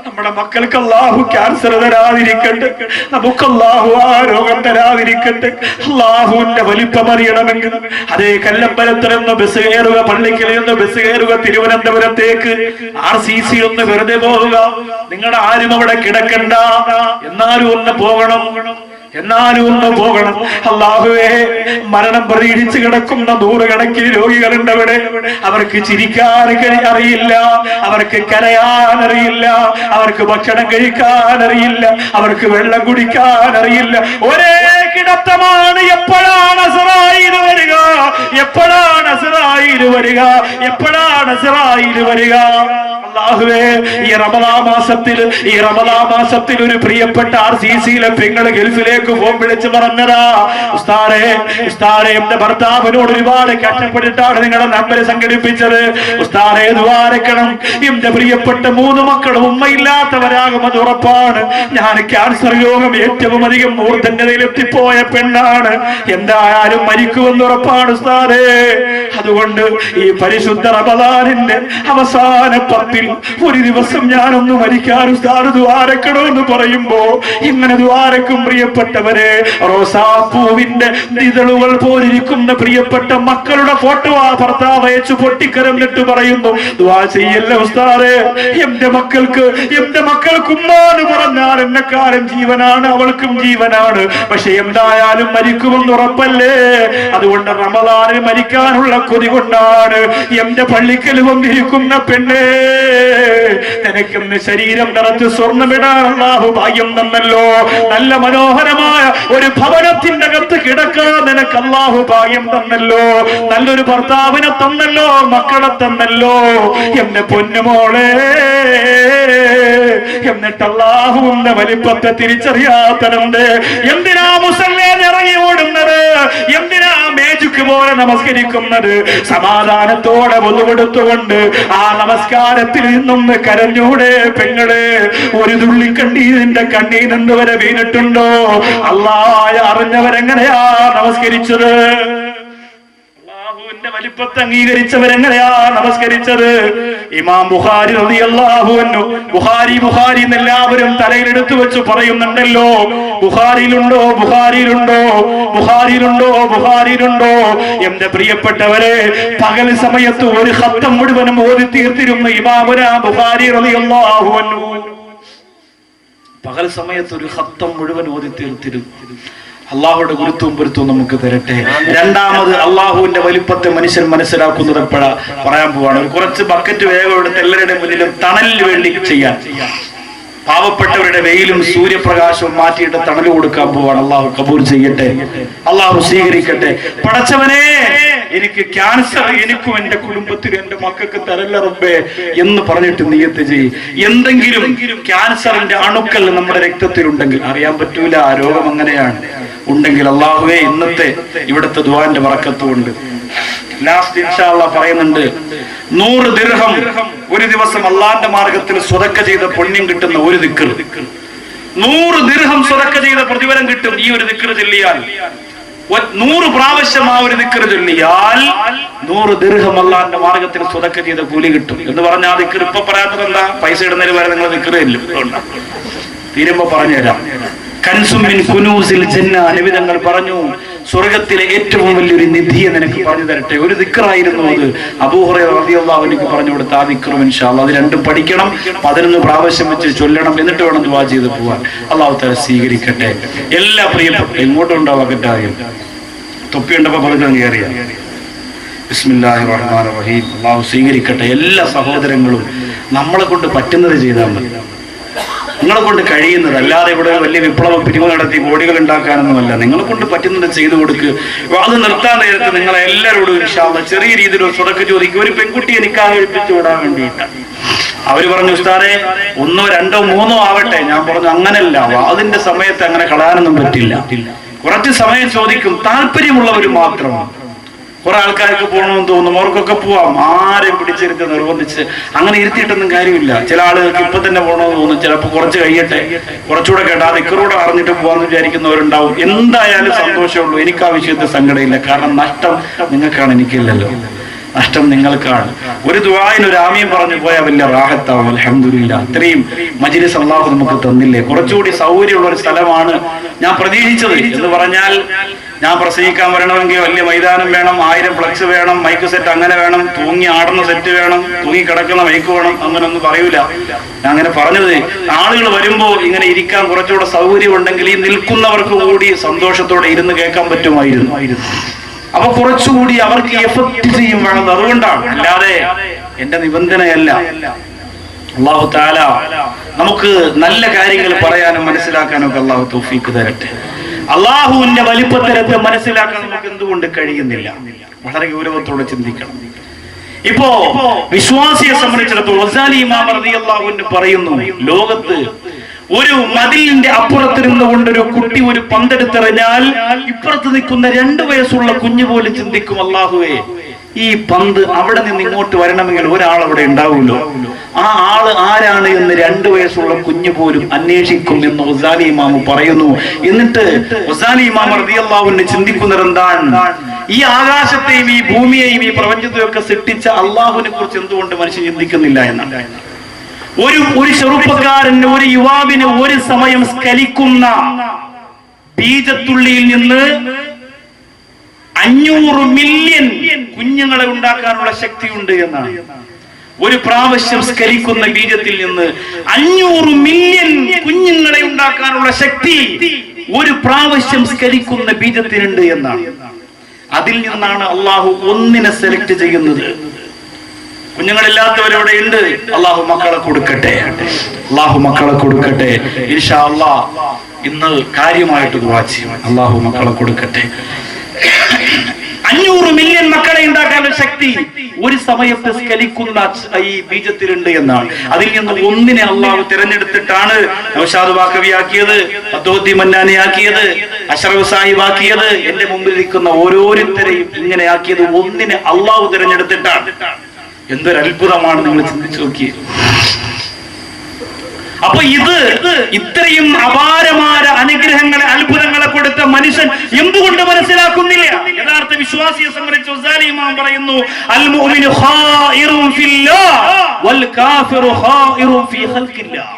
നമ്മുടെ മക്കൾക്ക് അല്ലാഹു ക്യാൻസർ തരാതിരിക്കട്ടെ, നമുക്ക് അല്ലാഹു ആ രോഗം തരാതിരിക്കട്ടെ. അല്ലാഹുവിന്റെ വലിപ്പം അറിയണമെങ്കിൽ അതേ കല്ലമ്പലത്തിൽ നിന്ന് ബസ് കയറുക, പള്ളിക്കൽ നിന്ന് ബസ് കയറുക, തിരുവനന്തപുരത്തേക്ക് RCC ഒന്ന് വെറുതെ പോവുക. നിങ്ങളുടെ ആരും അവിടെ കിടക്കണ്ട, എന്നാലും ഒന്ന് പോകണം, എന്നാലും ഒന്ന് പോകണം. അല്ലാഹുവേ, മരണം പ്രതീക്ഷിച്ച് കിടക്കുന്ന 100 കണക്കിന് രോഗികളുണ്ട് അവിടെ. അവർക്ക് ചിരിക്കാൻ അറിയില്ല, അവർക്ക് കരയാൻ അറിയില്ല, അവർക്ക് ഭക്ഷണം കഴിക്കാൻ അറിയില്ല, അവർക്ക് വെള്ളം കുടിക്കാൻ അറിയില്ല. ഒരേ കിടത്തമാണ്. എപ്പോഴാണ് അസ്റായീൽ വരിക, എപ്പോഴാണ് അസ്റായീൽ വരിക, എപ്പോഴാണ് അസ്റായീൽ വരിക? അല്ലാഹുവേ, ഈ റമദാൻ മാസത്തിൽ ഒരു പ്രിയപ്പെട്ട RCCയിലെ പെങ്ങള് ഗൾഫിലേക്ക് ഫോൺ വിളിച്ച് പറഞ്ഞതാ, ഉസ്താദേ എന്റെ ഭർത്താവിനോട് ഒരുപാട് കഷ്ടപ്പെട്ടിട്ടാണ് നിങ്ങളുടെ നമ്പർ സംഘടിപ്പിച്ചത്. ഉസ്താദേ ദ്വാരക്കണം, എന്റെ പ്രിയപ്പെട്ട 3 മക്കളും ഉമ്മയില്ലാത്തവരാകും, അത് ഉറപ്പാണ്. ഞാൻ ക്യാൻസർ രോഗം ഏറ്റവും അധികം മൂർധന്യതയിൽ എത്തിപ്പോയ പെണ്ണാണ്, എന്തായാലും മരിക്കുമെന്ന് ഉറപ്പാണ് ഉസ്താദേ. അതുകൊണ്ട് ഈ പരിശുദ്ധ റമദാനിന്റെ അവസാന 10 ഒരു ദിവസം ഞാനൊന്ന് മരിക്കാൻ ഉസ്താദ് ദ്വാരക്കണമെന്ന് പറയുമ്പോ ഇങ്ങനെ ദ്വാരക്കും. പ്രിയപ്പെട്ടവരെ, റോസാപ്പൂവിന്റെ ഇതളുകൾ പോലിരിക്കുന്ന പ്രിയപ്പെട്ട മക്കളുടെ ഫോട്ടോ ആ ഭർത്താവ് അയച്ചു പൊട്ടിക്കരന്നിട്ട് പറയുന്നു, ദുആ ചെയ്യല്ല ഉസ്താദേ, എന്റെ മക്കൾക്ക് ഉമ്മാന്ന് പറഞ്ഞാൽ എന്നെക്കാലം ജീവനാണ്, അവൾക്കും ജീവനാണ്. പക്ഷെ എന്തായാലും മരിക്കുമെന്ന് ഉറപ്പല്ലേ. അതുകൊണ്ട് റമദാനിൽ മരിക്കാനുള്ള കൊതി കൊണ്ടാണ് എന്റെ പള്ളിക്കൽ വന്നിരിക്കുന്ന പെണ്ണേ, നിനക്കെന്ന് ശരീരം നിറച്ച് സ്വർണ്ണമിടാൻ അല്ലാഹു ഭാഗ്യം തന്നല്ലോ. നല്ല മനോഹരമായ ഒരു ഭവനത്തിന്റെ അകത്ത് കിടക്കാൻ നിനക്ക് അല്ലാഹു ഭാഗ്യം തന്നല്ലോ. നല്ലൊരു ഭർത്താവിനെ തന്നല്ലോ, മക്കളെ തന്നല്ലോ. എന്റെ പൊന്നുമോളെ, എന്നിട്ട് അല്ലാഹുവിന്റെ വലിപ്പത്തെ തിരിച്ചറിയാത്തതുണ്ട്. എന്തിനാ മുസല്ലേൻ ഇറങ്ങി ഓടുന്നത്? എന്തിനാ മേജുക്ക് പോലെ നമസ്കരിക്കുന്നത്? സമാധാനത്തോടെ ഒന്നുകൊടുത്തുകൊണ്ട് ആ നമസ്കാരത്തിൽ നിന്നൊന്ന് കരഞ്ഞൂടെ പെങ്ങളെ? ഒരു തുള്ളി കണ്ണീരിന്റെ കണ്ണീർ നിന്ന് വരെ വീണിട്ടുണ്ടോ? അല്ലാഹ് അറിഞ്ഞവരെങ്ങനെയാ നമസ്കരിച്ചത്? അല്ലാഹുവിന്റെ വലിപ്പത്തെ അംഗീകരിച്ചവരെങ്ങനെയാ നമസ്കരിച്ചത്? ഇമാം ബുഖാരി റളിയല്ലാഹു അൻഹു, ബുഖാരി എന്നെല്ലാവരും തലയിലെടുത്തു വെച്ച് പറയുന്നുണ്ടല്ലോ, ബുഖാരിയിലുണ്ടോ? എന്റെ പ്രിയപ്പെട്ടവരെ, പകൽ സമയത്ത് ഒരു ഖത്തം മുഴുവനും ഓതി തീർത്തിരുന്ന ഇമാമുന ബുഖാരി റളിയല്ലാഹു അൻഹു പകൽ സമയത്ത് ഒരു ഖത്തം മുഴുവൻ ഓതി തീർത്തിരുന്നു. അള്ളാഹുയുടെ ഗുരുത്വവും പൊരുത്തവും നമുക്ക് തരട്ടെ. രണ്ടാമത്, അള്ളാഹുവിന്റെ വലിപ്പത്തെ മനുഷ്യൻ മനസ്സിലാക്കുന്നത് എപ്പോഴാ പറയാൻ പോവാണ്. കുറച്ച് ബക്കറ്റ് വേഗം എടുത്ത് എല്ലാവരുടെ മുന്നിലും തണലിന് വേണ്ടി ചെയ്യാൻ. പാവപ്പെട്ടവരുടെ വെയിലും സൂര്യപ്രകാശവും മാറ്റിയിട്ട് തണല് കൊടുക്കാൻ പോവാണ്. അള്ളാഹു കബൂൽ ചെയ്യട്ടെ, അള്ളാഹു സ്വീകരിക്കട്ടെ. പടച്ചവനെ, എനിക്ക് ക്യാൻസർ എനിക്കും എന്റെ കുടുംബത്തിനും എന്റെ മക്കൾക്ക് തരല്ല റബ്ബേ എന്ന് പറഞ്ഞിട്ട് നിയത്ത് ചെയ്യും. എന്തെങ്കിലും ക്യാൻസറിന്റെ അണുക്കൾ നമ്മുടെ രക്തത്തിലുണ്ടെങ്കിൽ, അറിയാൻ പറ്റൂല, രോഗം അങ്ങനെയാണ്, ഉണ്ടെങ്കിൽ അള്ളാഹുവേ ഇന്നത്തെ ഇവിടുത്തെ ദുആന്റെ ബറക്കത്തുകൊണ്ട് ലാസ്റ്റ് ഇൻഷാ അല്ലാഹ് പറയുന്നുണ്ട്, 100 ദിർഹം ഒരു ദിവസം അള്ളാന്റെ മാർഗത്തിൽ സ്വതക്ക ചെയ്ത പുണ്യം കിട്ടുന്ന ഒരു ദിക്ർ, 100 ദിർഹം സ്വതക്ക ചെയ്ത പ്രതിഫലം കിട്ടും. ഈ ഒരു ദിക്ർ ചൊല്ലിയാൽ 100 പ്രാവശ്യം ആ ഒരു ദിക്ർ ചൊല്ലിയാൽ 100 ദിർഹം അള്ളാന്റെ മാർഗത്തിൽ സ്വതക്ക ചെയ്ത കൂലി കിട്ടും എന്ന് പറഞ്ഞ ആ ദിക്ർ ഇപ്പൊ പറയാത്തത് എന്താ? പൈസ ഇടുന്നതിന് വരെ നിങ്ങൾ ദിക്ർ ഇല്ല, തീരുമ്പോ പറഞ്ഞുതരാം. കൻസുമിൻ കുനൂസിൽ ജന്ന, നബിതങ്ങൾ പറഞ്ഞു, സ്വർഗത്തിലെ ഏറ്റവും വലിയൊരു നിധിയെ നിനക്ക് പറഞ്ഞു തരട്ടെ. ഒരു ദിക്റായിരുന്നു അത്. അബൂ ഹുറൈറ റളിയല്ലാഹു അൻഹു പറഞ്ഞു കൊടുത്ത ആ ദിക്റും ഇൻഷാ അല്ലാഹ് അത് രണ്ടും പഠിക്കണം, 11 പ്രാവശ്യം വെച്ച് ചൊല്ലണം, എന്നിട്ട് വേണം ദുആ ചെയ്ത് പോവാൻ. അല്ലാഹു തആല സ്വീകരിക്കട്ടെ. എല്ലാ പ്രിയപ്പെട്ട എങ്ങോട്ടുണ്ടാവാകട്ടെ, തൊപ്പിയുണ്ടപ്പോ പലതും കയറിയ ബിസ്മില്ലാഹിർ റഹ്മാനിർ റഹീം. അല്ലാഹു സ്വീകരിക്കട്ടെ. എല്ലാ സഹോദരങ്ങളും നമ്മളെ കൊണ്ട് പറ്റുന്നത് ചെയ്താൽ മതി, നിങ്ങളെ കൊണ്ട് കഴിയുന്നത്. അല്ലാതെ ഇവിടെ വലിയ വിപ്ലവ പിരിവ് നടത്തി കോടികൾ ഉണ്ടാക്കാനൊന്നുമല്ല. നിങ്ങളെ കൊണ്ട് പറ്റുന്നത് ചെയ്തു കൊടുക്കുക. അത് നിർത്താൻ നേരത്ത് നിങ്ങളെ എല്ലാവരോടും ഇൻഷാ അല്ലാഹ് ചെറിയ രീതിയിൽ ഒരു സ്വതക്ക ചോദിക്കും. ഒരു പെൺകുട്ടിയെ നിക്കാഹ് കഴിപ്പിച്ചു വിടാൻ വേണ്ടിയിട്ട് അവര് പറഞ്ഞു, ഉസ്താദേ 1, 2, 3 ആവട്ടെ. ഞാൻ പറഞ്ഞു, അങ്ങനല്ല, അതിന്റെ സമയത്ത് അങ്ങനെ കളയാനൊന്നും പറ്റില്ല. കുറച്ച് സമയം ചോദിക്കും, താല്പര്യമുള്ളവർ മാത്രം. കുറെ ആൾക്കാർക്ക് പോകണമെന്ന് തോന്നും, അവർക്കൊക്കെ പോവാം. ആരെയും പിടിച്ചിരുത്തി നിർബന്ധിച്ച് അങ്ങനെ ഇരുത്തിയിട്ടൊന്നും കാര്യമില്ല. ചില ആളുകൾക്ക് ഇപ്പൊ തന്നെ പോകണമെന്ന് തോന്നും, ചിലപ്പോൾ കുറച്ച് കഴിയട്ടെ, കുറച്ചുകൂടെ കേട്ടാ ദിക്റൂടെ അറിഞ്ഞിട്ട് പോവാന്ന് വിചാരിക്കുന്നവരുണ്ടാവും. എന്തായാലും സന്തോഷമുള്ളൂ, എനിക്ക് ആ വിഷയത്തിൽ സങ്കടമില്ല. കാരണം നഷ്ടം നിങ്ങൾക്കാണ്, എനിക്കില്ലല്ലോ. നഷ്ടം നിങ്ങൾക്കാണ്. ഒരു ദുആയിന് ഒരു ആമീൻ പറഞ്ഞു പോയാൽ വലിയ റാഹത്താവും. അൽഹംദുലില്ലാ, അത്രയും മജ്‌ലിസ് അല്ലാഹു നമുക്ക് തന്നില്ലേ. കുറച്ചുകൂടി സൗകര്യമുള്ള ഒരു സ്ഥലമാണ് ഞാൻ പ്രതീക്ഷിച്ചത്. എന്ന് പറഞ്ഞാൽ, ഞാൻ പ്രസംഗിക്കാൻ വരണമെങ്കിൽ വലിയ മൈതാനം വേണം, 1000 ഫ്ലക്സ് വേണം, മൈക്ക് സെറ്റ് അങ്ങനെ വേണം, തൂങ്ങി ആടുന്ന സെറ്റ് വേണം, തൂങ്ങി കിടക്കുന്ന മൈക്ക് വേണം, അങ്ങനൊന്നും പറയൂല. ഞാൻ അങ്ങനെ പറഞ്ഞത്, ആളുകൾ വരുമ്പോ ഇങ്ങനെ ഇരിക്കാൻ കുറച്ചുകൂടെ സൗകര്യം ഉണ്ടെങ്കിൽ ഈ നിൽക്കുന്നവർക്ക് കൂടി സന്തോഷത്തോടെ ഇരുന്ന് കേൾക്കാൻ പറ്റുമായിരുന്നു. അപ്പൊ കുറച്ചുകൂടി അവർക്ക് എഫക്ട് ചെയ്യും വേണം. അതുകൊണ്ടാണ്, അല്ലാതെ എന്റെ നിബന്ധനയല്ല. അല്ലാഹു തആല നമുക്ക് നല്ല കാര്യങ്ങൾ പറയാനും മനസ്സിലാക്കാനും ഒക്കെ അല്ലാഹു തൗഫീഖ് തരട്ടെ. അള്ളാഹുവിന്റെ വലിപ്പത്തരത്തെ മനസ്സിലാക്കാൻ നമുക്ക് എന്തുകൊണ്ട് കഴിയുന്നില്ല? വളരെ ഗൗരവത്തോടെ ചിന്തിക്കണം. ഇപ്പോ വിശ്വാസിയെ സംബന്ധിച്ചിടത്തോളം ഗസാലി ഇമാം റളിയല്ലാഹു അൻഹു പറയുന്നു, ലോകത്ത് ഒരു മതിലിന്റെ അപ്പുറത്തിരുന്നു കൊണ്ടൊരു കുട്ടി ഒരു പന്തെടുത്തെറിഞ്ഞാൽ ഇപ്പുറത്ത് നിൽക്കുന്ന 2 വയസ്സുള്ള കുഞ്ഞു പോലും ചിന്തിക്കും, അല്ലാഹുവേ, ഈ പന്ത് അവിടെ നിന്ന് ഇങ്ങോട്ട് വരണമെങ്കിൽ ഒരാൾ അവിടെ ഉണ്ടാവുമല്ലോ, ആ ആള് ആരാണ് എന്ന് 2 വയസ്സുള്ള കുഞ്ഞു പോലും അന്വേഷിക്കും എന്ന് ഗസാലി ഇമാം പറയുന്നു. എന്നിട്ട് ഗസാലി ഇമാം റളിയല്ലാഹു അൻഹു ചിന്തിക്കുന്നത് എന്താണ്? ഈ ആകാശത്തെയും ഈ ഭൂമിയെയും ഈ പ്രപഞ്ചത്തെയും ഒക്കെ സൃഷ്ടിച്ച അള്ളാഹുവിനെ കുറിച്ച് എന്തുകൊണ്ട് മനുഷ്യൻ ചിന്തിക്കുന്നില്ല എന്നാണ്. ഒരു ചെറുപ്പക്കാരന്, ഒരു യുവാവിന് ഒരു സമയം സ്കലിക്കുന്ന ബീജത്തുള്ളിയിൽ നിന്ന് 500 മില്യൺ കുഞ്ഞുങ്ങളെ ഉണ്ടാക്കാനുള്ള ശക്തിയുണ്ട് എന്നാണ്. ഒരു പ്രാവശ്യം സ്കലിക്കുന്ന ബീജത്തിൽ നിന്ന് 500 മില്യൺ കുഞ്ഞുങ്ങളെ ഉണ്ടാക്കാനുള്ള ശക്തി ഒരു പ്രാവശ്യം സ്കലിക്കുന്ന ബീജത്തിനുണ്ട് എന്നാണ്. അതിൽ നിന്നാണ് അള്ളാഹു ഒന്നിനെ സെലക്ട് ചെയ്യുന്നത്. കുഞ്ഞുങ്ങളില്ലാത്തവരവിടെ ഉണ്ട്. അള്ളാഹു മക്കളെ കൊടുക്കട്ടെ, അള്ളാഹു മക്കളെ കൊടുക്കട്ടെ. ഇൻഷാ അല്ലാഹ് ഇന്ന് കാര്യമായിട്ട് ദുആ ചെയ്യും. അള്ളാഹു മക്കളെ കൊടുക്കട്ടെ. 500 മില്യൺ മക്കളെ ഉണ്ടാക്കാനുള്ള ശക്തി ഒരു സമയത്ത് സ്കലിക്കുന്ന ഈ ബീജത്തിലുണ്ട് എന്നാണ്. അതിൽ നിന്ന് ഒന്നിനെ അള്ളാഹു തിരഞ്ഞെടുത്തിട്ടാണ് നൗഷാദ് ബാക്കവിയാക്കിയത്, അദ്ദൂദി മന്നാനിയാക്കിയത്, അഷ്റഫ് സാഹിബാക്കിയത്, എന്റെ മുമ്പിൽ നിൽക്കുന്ന ഓരോരുത്തരെയും ഇങ്ങനെ ആക്കിയത് ഒന്നിനെ അള്ളാഹു തിരഞ്ഞെടുത്തിട്ടാണ്. എന്തൊരു അത്ഭുതമാണ്, നിങ്ങൾ ചിന്തിച്ചു നോക്കിയേ. അപ്പൊ ഇത് ഇത്രയും അപാരമായ അനുഗ്രഹങ്ങളെ, അത്ഭുതങ്ങളെ കൊടുത്ത മനുഷ്യൻ എന്തുകൊണ്ട് മനസ്സിലാക്കുന്നില്ല? യഥാർത്ഥ വിശ്വാസിയെ സംബന്ധിച്ച് ഗസാലി ഇമാം പറയുന്നു, അൽ മുഅ്മിനു ഖായിറുൻ ഫില്ലാഹ് വൽ കാഫിറു ഖായിറുൻ ഫീ ഖൽഖില്ലാഹ്.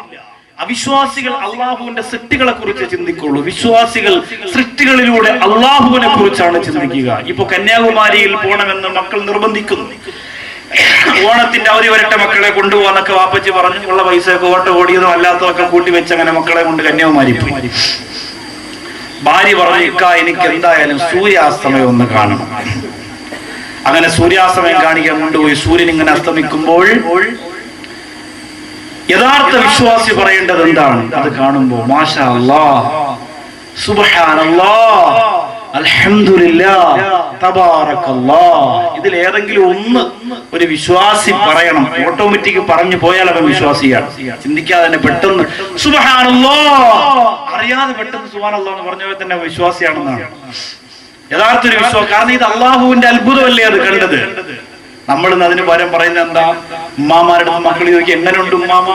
അവിശ്വാസികൾ അള്ളാഹുവിന്റെ സൃഷ്ടികളെ കുറിച്ച് ചിന്തിക്കുള്ളൂ. വിശ്വാസികൾ സൃഷ്ടികളിലൂടെ അള്ളാഹുവിനെ കുറിച്ചാണ് ചിന്തിക്കുക. ഇപ്പൊ കന്യാകുമാരിയിൽ പോകണമെന്ന് മക്കൾ നിർബന്ധിക്കുന്നു. ഓണത്തിന്റെ അവധി വരട്ടെ, മക്കളെ കൊണ്ടുപോകാന്നൊക്കെ വാപ്പച്ചി പറഞ്ഞു. ഉള്ള പൈസയൊക്കെ ഓടിയതും അല്ലാത്തതൊക്കെ കൂട്ടി വെച്ച് അങ്ങനെ മക്കളെ കൊണ്ട് കന്യാകുമാരി പോയി. ഭാര്യ പറഞ്ഞു, ഇക്കാ എനിക്ക് എന്തായാലും സൂര്യാസ്തമയം ഒന്ന് കാണണം. അങ്ങനെ സൂര്യാസ്തമയം കാണിക്കാൻ കൊണ്ടുപോയി. സൂര്യൻ ഇങ്ങനെ അസ്തമിക്കുമ്പോൾ യഥാർത്ഥ വിശ്വാസി പറയേണ്ടത് എന്താണ്? അത് കാണുമ്പോൾ മാഷാ അല്ലാഹ്, സുബ്ഹാനല്ലാഹ്, അൽഹംദുലില്ലാഹ്, തബാറക്കല്ലാഹ്, ഇതിൽ ഏതെങ്കിലും ഒന്ന് ഒരു വിശ്വാസി പറയണം. ഓട്ടോമാറ്റിക് പറഞ്ഞു പോയാൽ അവൻ വിശ്വാസിയാണ്. ചിന്തിക്കാതെ തന്നെ പെട്ടെന്ന് സുബ്ഹാനല്ലാഹ്, അറിയാതെ പെട്ടെന്ന് സുബ്ഹാനല്ലാഹ് എന്ന് പറഞ്ഞവർ തന്നെ വിശ്വാസിയാണെന്നാണ് യഥാർത്ഥ ഒരു വിശ്വാസം. കാരണം ഇത് അള്ളാഹുവിന്റെ അത്ഭുതമല്ലേ അത് കണ്ടത്. നമ്മൾ ഇന്ന് അതിന് പകരം പറയുന്നത് എന്താ? ഉമ്മാമാരുടെ മക്കൾ ചോദിക്കും, എങ്ങനെയുണ്ട് ഉമ്മാമ?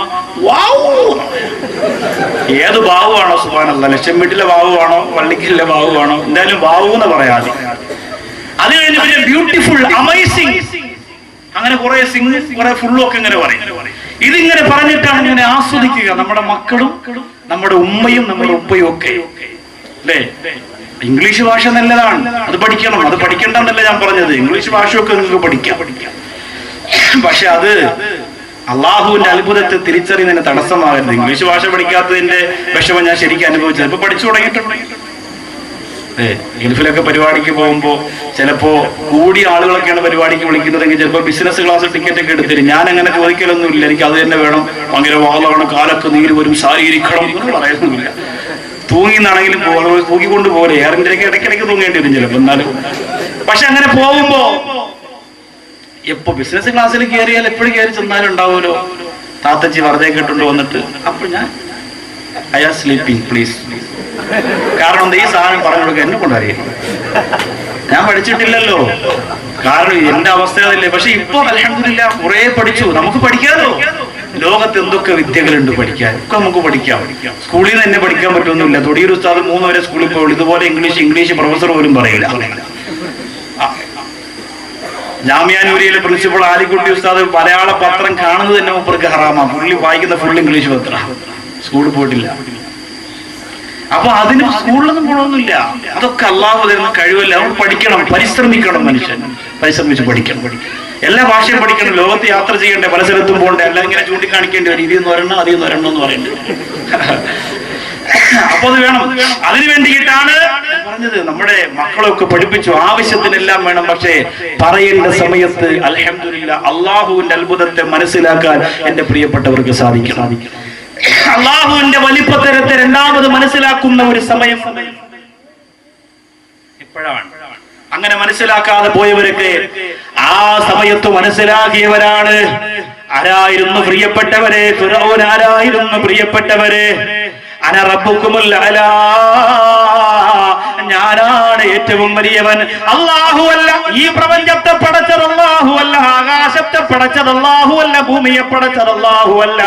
ഏത് ബാവുവാണോ? സുബ്ഹാനല്ലാഹ്, ലക്ഷം വീട്ടിലെ ബാവുവാണോ, പള്ളിക്കിലെ ബാവുവാണോ? എന്തായാലും ബാവു എന്ന് പറയാതെ. അത് കഴിഞ്ഞ് പിന്നെ ബ്യൂട്ടിഫുൾ, അമേസിംഗ്, അങ്ങനെ കുറെ സിംഗ്, കുറെ ഫുള്ളും ഒക്കെ ഇങ്ങനെ പറയും. ഇതിങ്ങനെ പറഞ്ഞിട്ടാണ് ഇങ്ങനെ ആസ്വദിക്കുക നമ്മുടെ മക്കളും നമ്മുടെ ഉമ്മയും നമ്മുടെ ഉപ്പയും ഒക്കെ അല്ലേ. ഇംഗ്ലീഷ് ഭാഷ നല്ലതാണ്, അത് പഠിക്കണം. അത് പഠിക്കണ്ടെന്നല്ല ഞാൻ പറഞ്ഞത്, ഇംഗ്ലീഷ് ഭാഷയൊക്കെ നിങ്ങൾക്ക് പഠിക്കാം. പക്ഷെ അത് അള്ളാഹുവിന്റെ അത്ഭുതത്തെ തിരിച്ചറിയുന്നതിന് തടസ്സമാകരുത്. ഇംഗ്ലീഷ് ഭാഷ പഠിക്കാത്തതിന്റെ വിഷമം ഞാൻ ശരിക്കും അനുഭവിച്ചത്. ഇപ്പൊ പഠിച്ചു തുടങ്ങിയിട്ടുണ്ട്. ഗൾഫിലൊക്കെ പരിപാടിക്ക് പോകുമ്പോ ചിലപ്പോ കൂടിയ ആളുകളൊക്കെയാണ് പരിപാടിക്ക് വിളിക്കുന്നതെങ്കിൽ ചിലപ്പോൾ ബിസിനസ് ക്ലാസ് ടിക്കറ്റ് ഒക്കെ എടുത്തിരും. ഞാൻ അങ്ങനെ ചോദിക്കലൊന്നുമില്ല, എനിക്ക് അത് തന്നെ വേണം, ഭയങ്കര വാളാണ്, കാലൊക്കെ നീര് വരും, സാരിയിരിക്കണം എന്ന് പറയുന്നില്ല. തൂങ്ങിന്നാണെങ്കിലും തൂക്കിക്കൊണ്ട് പോലെ എയർ ഇന്ത്യക്ക് ഇടയ്ക്കിടയ്ക്ക് തൂങ്ങേണ്ടി വരും ചിലപ്പോൾ. എന്നാലും പക്ഷെ അങ്ങനെ പോകുമ്പോ എപ്പോ ബിസിനസ് ക്ലാസ്സിൽ കയറിയാൽ എപ്പോഴും കയറി ചെന്നാലും ഉണ്ടാവുമല്ലോ താത്തച്ചി വെറുതെ കേട്ടുകൊണ്ട് വന്നിട്ട്, അപ്പൊ ഞാൻ ഐ ആർ സ്ലീപ്പിംഗ് പ്ലീസ്. കാരണം എന്താ, ഈ സാധനം പറഞ്ഞു കൊടുക്കുക എന്നെ കൊണ്ടറിയാം, ഞാൻ പഠിച്ചിട്ടില്ലല്ലോ. കാരണം എന്റെ അവസ്ഥ അതല്ലേ. പക്ഷെ ഇപ്പൊ അൽഹംദുലില്ലാഹ് കുറെ പഠിച്ചു. നമുക്ക് പഠിക്കാമല്ലോ, ലോകത്ത് എന്തൊക്കെ വിദ്യകളുണ്ട് പഠിക്കാൻ, ഒക്കെ നമുക്ക് പഠിക്കാം. സ്കൂളിൽ നിന്ന് തന്നെ പഠിക്കാൻ പറ്റുമൊന്നുമില്ല. തൊടിയൊരു ഉസ്താദ് 3 വരെ സ്കൂളിൽ പോകുള്ളൂ. ഇതുപോലെ ഇംഗ്ലീഷ് പ്രൊഫസർ പോലും പറയില്ല. ജാമ്യാനൂരിയിലെ പ്രിൻസിപ്പൾ ആലിക്കുട്ടി ഉസ്താദ് മലയാള പത്രം കാണുന്നത് തന്നെ മൂപ്പർക്ക് ഹറാമാണ്. പുള്ളി വായിക്കുന്ന ഫുൾ ഇംഗ്ലീഷ് പത്രം, സ്കൂളിൽ പോയിട്ടില്ല. അപ്പൊ അതിന് സ്കൂളിലൊന്നും പോകണമെന്നില്ല. അതൊക്കെ അള്ളാഹു തരുന്ന കഴിവല്ല. നമ്മൾ പഠിക്കണം, പരിശ്രമിക്കണം. മനുഷ്യൻ പരിശ്രമിച്ച് പഠിക്കണം. എല്ലാ ഭാഷയും പഠിക്കണം. ലോകത്ത് യാത്ര ചെയ്യണ്ടേ, പല സ്ഥലത്തും പോകണ്ടേ. എല്ലാം ഇങ്ങനെ ചൂണ്ടിക്കാണിക്കേണ്ടി വരും, ഇതിൽ നിന്ന് ഒരെണ്ണം അതിൽ നിന്ന് ഒരെണ്ണം എന്ന് പറയുന്നത്. അപ്പൊ അത് വേണം. അതിനു വേണ്ടിയിട്ടാണ് പറഞ്ഞത്. നമ്മുടെ മക്കളൊക്കെ പഠിപ്പിച്ചു, ആവശ്യത്തിനെല്ലാം വേണം. പക്ഷേ പറയേണ്ട സമയത്ത് അൽഹംദുലില്ലാഹ് അള്ളാഹുവിന്റെ അത്ഭുതത്തെ മനസ്സിലാക്കാൻ എന്റെ പ്രിയപ്പെട്ടവർക്ക് സാധിക്കണം. അള്ളാഹുവിന്റെ വലിപ്പത്തരത്തെ രണ്ടാമത് മനസ്സിലാക്കുന്ന ഒരു സമയം ഇപ്പോഴാണ്. അങ്ങനെ മനസ്സിലാക്കാതെ പോയവരൊക്കെ ആ സമയത്ത് മനസ്സിലാക്കിയവരാണ്. ആരായിരുന്നു പ്രിയപ്പെട്ടവരെ? ഫിറഔൻ ആരായിരുന്നു പ്രിയപ്പെട്ടവരെ? അന റബ്ബുക്കുമുൽ അലാ, ഞാനാണ് ഏറ്റവും വലിയവൻ. അല്ലാഹുവല്ല, ഈ പ്രപഞ്ചത്തെ പടച്ചത് അല്ലാഹുവല്ല, ആകാശത്തെ പടച്ചത് അല്ലാഹുവല്ല, ഭൂമിയെ പടച്ചത് അല്ലാഹുവല്ല,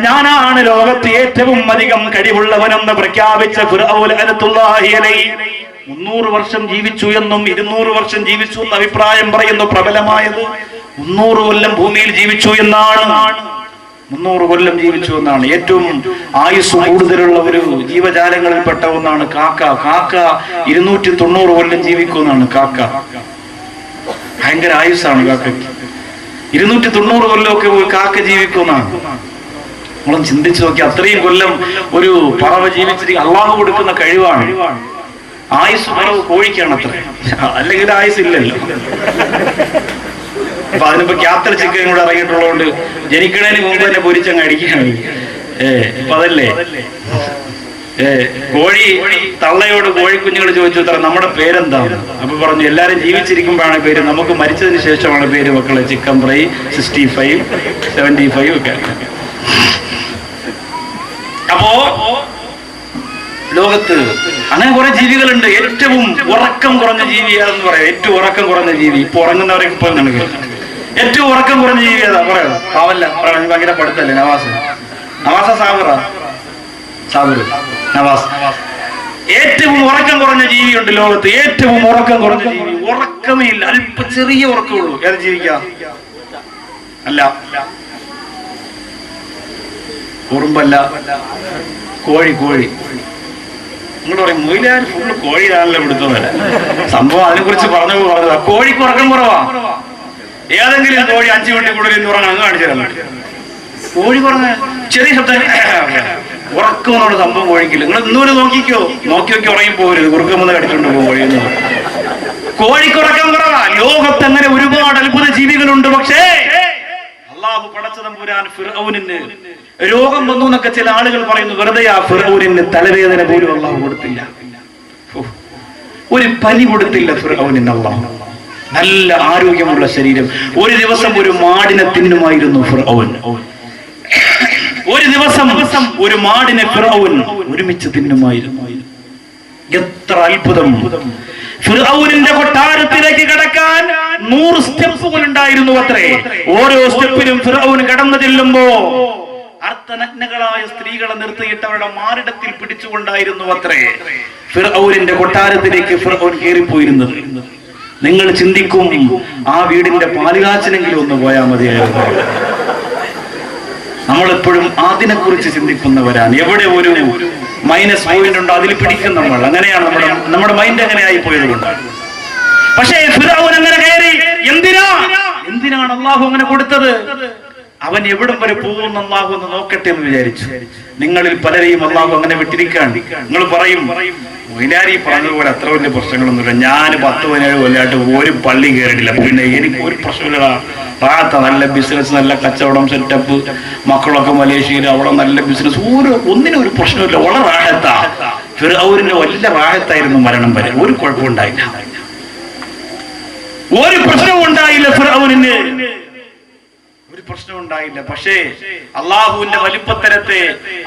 ഞാനാണ് ലോകത്ത് ഏറ്റവും അധികം കഴിവുള്ളവനെന്ന് പ്രഖ്യാപിച്ച ഫിർഔൻ ലഅനത്തുല്ലാഹി അലൈഹി 300 വർഷം ജീവിച്ചു എന്നും 200 വർഷം ജീവിച്ചു എന്ന അഭിപ്രായം പറയുന്നു. പ്രബലമായത് 300 കൊല്ലം ഭൂമിയിൽ ജീവിച്ചു എന്നാണ്. 300 കൊല്ലം ജീവിച്ചു എന്നാണ്. ഏറ്റവും ആയുസ് കൂടുതലുള്ള ഒരു ജീവജാലങ്ങളിൽപ്പെട്ട ഒന്നാണ് കാക്ക. കാക്ക 290 കൊല്ലം ജീവിക്കുമെന്നാണ്. കാക്ക ഭയങ്കര ആയുസ്സാണ് കാക്കയ്ക്ക്. 290 കൊല്ലമൊക്കെ കാക്ക ജീവിക്കുമെന്നാണ്. നമ്മളും ചിന്തിച്ചു നോക്കി, അത്രയും കൊല്ലം ഒരു പറവ ജീവിച്ചിരിക്കും. അള്ളാഹു കൊടുക്കുന്ന കഴിവാണ്. ആയുസ് പറവ് കോഴിക്കാണ് അത്ര, അല്ലെങ്കിൽ ആയുസ് ഇല്ലല്ലോ. അപ്പൊ അതിനിപ്പോ ക്യാപ്റ്റർ ചിക്കൻ കൂടെ ഇറങ്ങിയിട്ടുള്ളതുകൊണ്ട് ജനിക്കണതിന് മുമ്പ് തന്നെ പൊരിച്ചങ്ങ് അടിക്കുകയാണ്. അപ്പൊ അതല്ലേ കോഴി തള്ളയോട് കോഴിക്കുഞ്ഞുങ്ങൾ ചോദിച്ചു തരാം നമ്മുടെ പേരെന്താണ്. അപ്പൊ പറഞ്ഞു എല്ലാരും ജീവിച്ചിരിക്കുമ്പോഴാണ് പേര്, നമുക്ക് മരിച്ചതിന് ശേഷമാണ് പേര് മക്കളെ. ചിക്കൻ ഫ്രൈ 65, 75 ഒക്കെ. അപ്പോ ലോകത്ത് അങ്ങനെ കുറെ ജീവികളുണ്ട്. ഏറ്റവും ഉറക്കം കുറഞ്ഞ ജീവി ഏതെന്ന് പറയാം. ഏറ്റവും ഉറക്കം കുറഞ്ഞ ജീവി ഇപ്പൊ ഉറങ്ങുന്നവരൊക്കെ ഇപ്പൊ നമുക്ക് ഏറ്റവും ഉറക്കം കുറഞ്ഞ ജീവി ഏതാ പറയാ? പാവല്ല, ഭയങ്കര പഠിത്തല്ലേ. നവാസ സാബിർ നവാസ്. ഏറ്റവും ഉറക്കം കുറഞ്ഞ ജീവിയുണ്ട് ലോകത്ത്. ഏറ്റവും ഉറക്കം കുറഞ്ഞ ജീവി, ഉറക്കമേ ഇല്ല, അല്പ ചെറിയ ഉറക്കമുള്ളൂ. ഏത് ജീവിക്കാം? അല്ല, ഉറുമ്പല്ല, കോഴി. നിങ്ങൾ പറയും മൊയിലാർ ഫുള്ള് കോഴിയാണല്ലോ പിടുത്തമല്ല. സംഭവം അതിനെ കുറിച്ച് പറഞ്ഞതാ. കോഴിക്ക് ഉറക്കം കുറവാ. ഏതെങ്കിലും കോഴി 5 മിനിറ്റ് കൂടുതൽ ഉറങ്ങാൻ അങ്ങ് കാണിച്ചു തരാൻ. കോഴി കുറഞ്ഞ ചെറിയ ശബ്ദം ഉറക്കം എന്നുള്ള സംഭവം കോഴിക്കില്ല. നിങ്ങൾ ഇന്നുപോലെ നോക്കി ഉറങ്ങി പോകരുത്. കുറുക്കം വന്ന് കടിച്ചുകൊണ്ട് പോകും കോഴി. കോഴിക്ക് ഉറക്കം കുറവാ. ലോകത്ത് അങ്ങനെ ഒരുപാട് അത്ഭുത ജീവികളുണ്ട്. പക്ഷേ അള്ളാഹു പടച്ചതമ്പുരാൻ ഫിർഔനിന് രോഗം വന്നു എന്നൊക്കെ ചില ആളുകൾ പറയുന്നു. വെറുതെ ആ ഫിർഔനിന് തലവേദന പോലും അള്ളാഹു കൊടുത്തില്ല, ഒരു പനി കൊടുത്തില്ല ഫിർഔനിന് അള്ളാഹു. നല്ല ആരോഗ്യമുള്ള ശരീരം. ഒരു ദിവസം ഒരു മാടിനെ തിന്നുമായിരുന്നു ഫിർഔൻ. ഒരു ദിവസം ഒരു മാടിനെ ഫിർഔൻ ഒരുമിച്ച് തിന്നുമായിരുന്നു. എത്ര അത്ഭുതം! ഫിർഔനിന്റെ കൊട്ടാരത്തിലേക്ക് കടക്കാൻ 100 സ്റ്റെപ്പുകൾ ഉണ്ടായിരുന്നു അത്രേ. ഓരോ സ്റ്റെപ്പിലും ഫിർഔൻ കടന്നു ചെല്ലുമ്പോ അർത്ഥനഗ്നകളായ സ്ത്രീകളെ നിർത്തിയിട്ട് അവരുടെ മാറിടത്തിൽ പിടിച്ചുകൊണ്ടായിരുന്നു അത്രേ ഫിർഔനിന്റെ കൊട്ടാരത്തിലേക്ക് ഫിർഔൻ കയറിപ്പോയിരുന്നത്. നിങ്ങൾ ചിന്തിക്കും, ആ വീടിന്റെ പാലുകാച്ചിനെങ്കിലും ഒന്ന് പോയാൽ മതിയായിരുന്നു. നമ്മളെപ്പോഴും അതിനെക്കുറിച്ച് ചിന്തിക്കുന്നവരാണ്. എവിടെ ഒരു മൈനസ് പോയിന്റ് ഉണ്ടോ അതിൽ പിടിക്കും നമ്മൾ. അങ്ങനെയാണ് നമ്മുടെ മൈൻഡ് അങ്ങനെ ആയി പോയത് കൊണ്ടാണ്. പക്ഷേ ഫിർഔൻ അങ്ങനെ കയറി. എന്തിനാണ് അള്ളാഹു അങ്ങനെ കൊടുത്തത്? അവൻ എവിടം വരെ പോകുന്ന അള്ളാഹു എന്ന് നോക്കട്ടെ എന്ന് വിചാരിച്ചു. നിങ്ങളിൽ പലരെയും അള്ളാഹു അങ്ങനെ വിട്ടിരിക്കാണ്ട്. നിങ്ങൾ പറയും, മൊയ്ലാരി പറഞ്ഞതുപോലെ അത്ര വലിയ പ്രശ്നങ്ങളൊന്നുമില്ല, ഞാൻ 10-17 കൊല്ലമായിട്ട് ഒരു പള്ളി കയറിയിട്ടില്ല, പിന്നെ എനിക്ക് ഒരു പ്രശ്നമില്ല, റാത്ത നല്ല ബിസിനസ്, നല്ല കച്ചവടം, സെറ്റപ്പ്, മക്കളൊക്കെ മലേഷ്യയിൽ, അവിടെ നല്ല ബിസിനസ്, ഒന്നിനും ഒരു പ്രശ്നമില്ല, വളരെ റാഹത്താ. ഫിർഔനിന്റെ വലിയ റാഹത്തായിരുന്നു മരണം വരെ. ഒരു കുഴപ്പമുണ്ടായില്ല, ഒരു പ്രശ്നവും ഉണ്ടായില്ല ഫിർഔനിന്, ഒരു പ്രശ്നം ഉണ്ടായില്ല. പക്ഷേ അള്ളാഹുവിന്റെ വലിപ്പത്തരത്തെ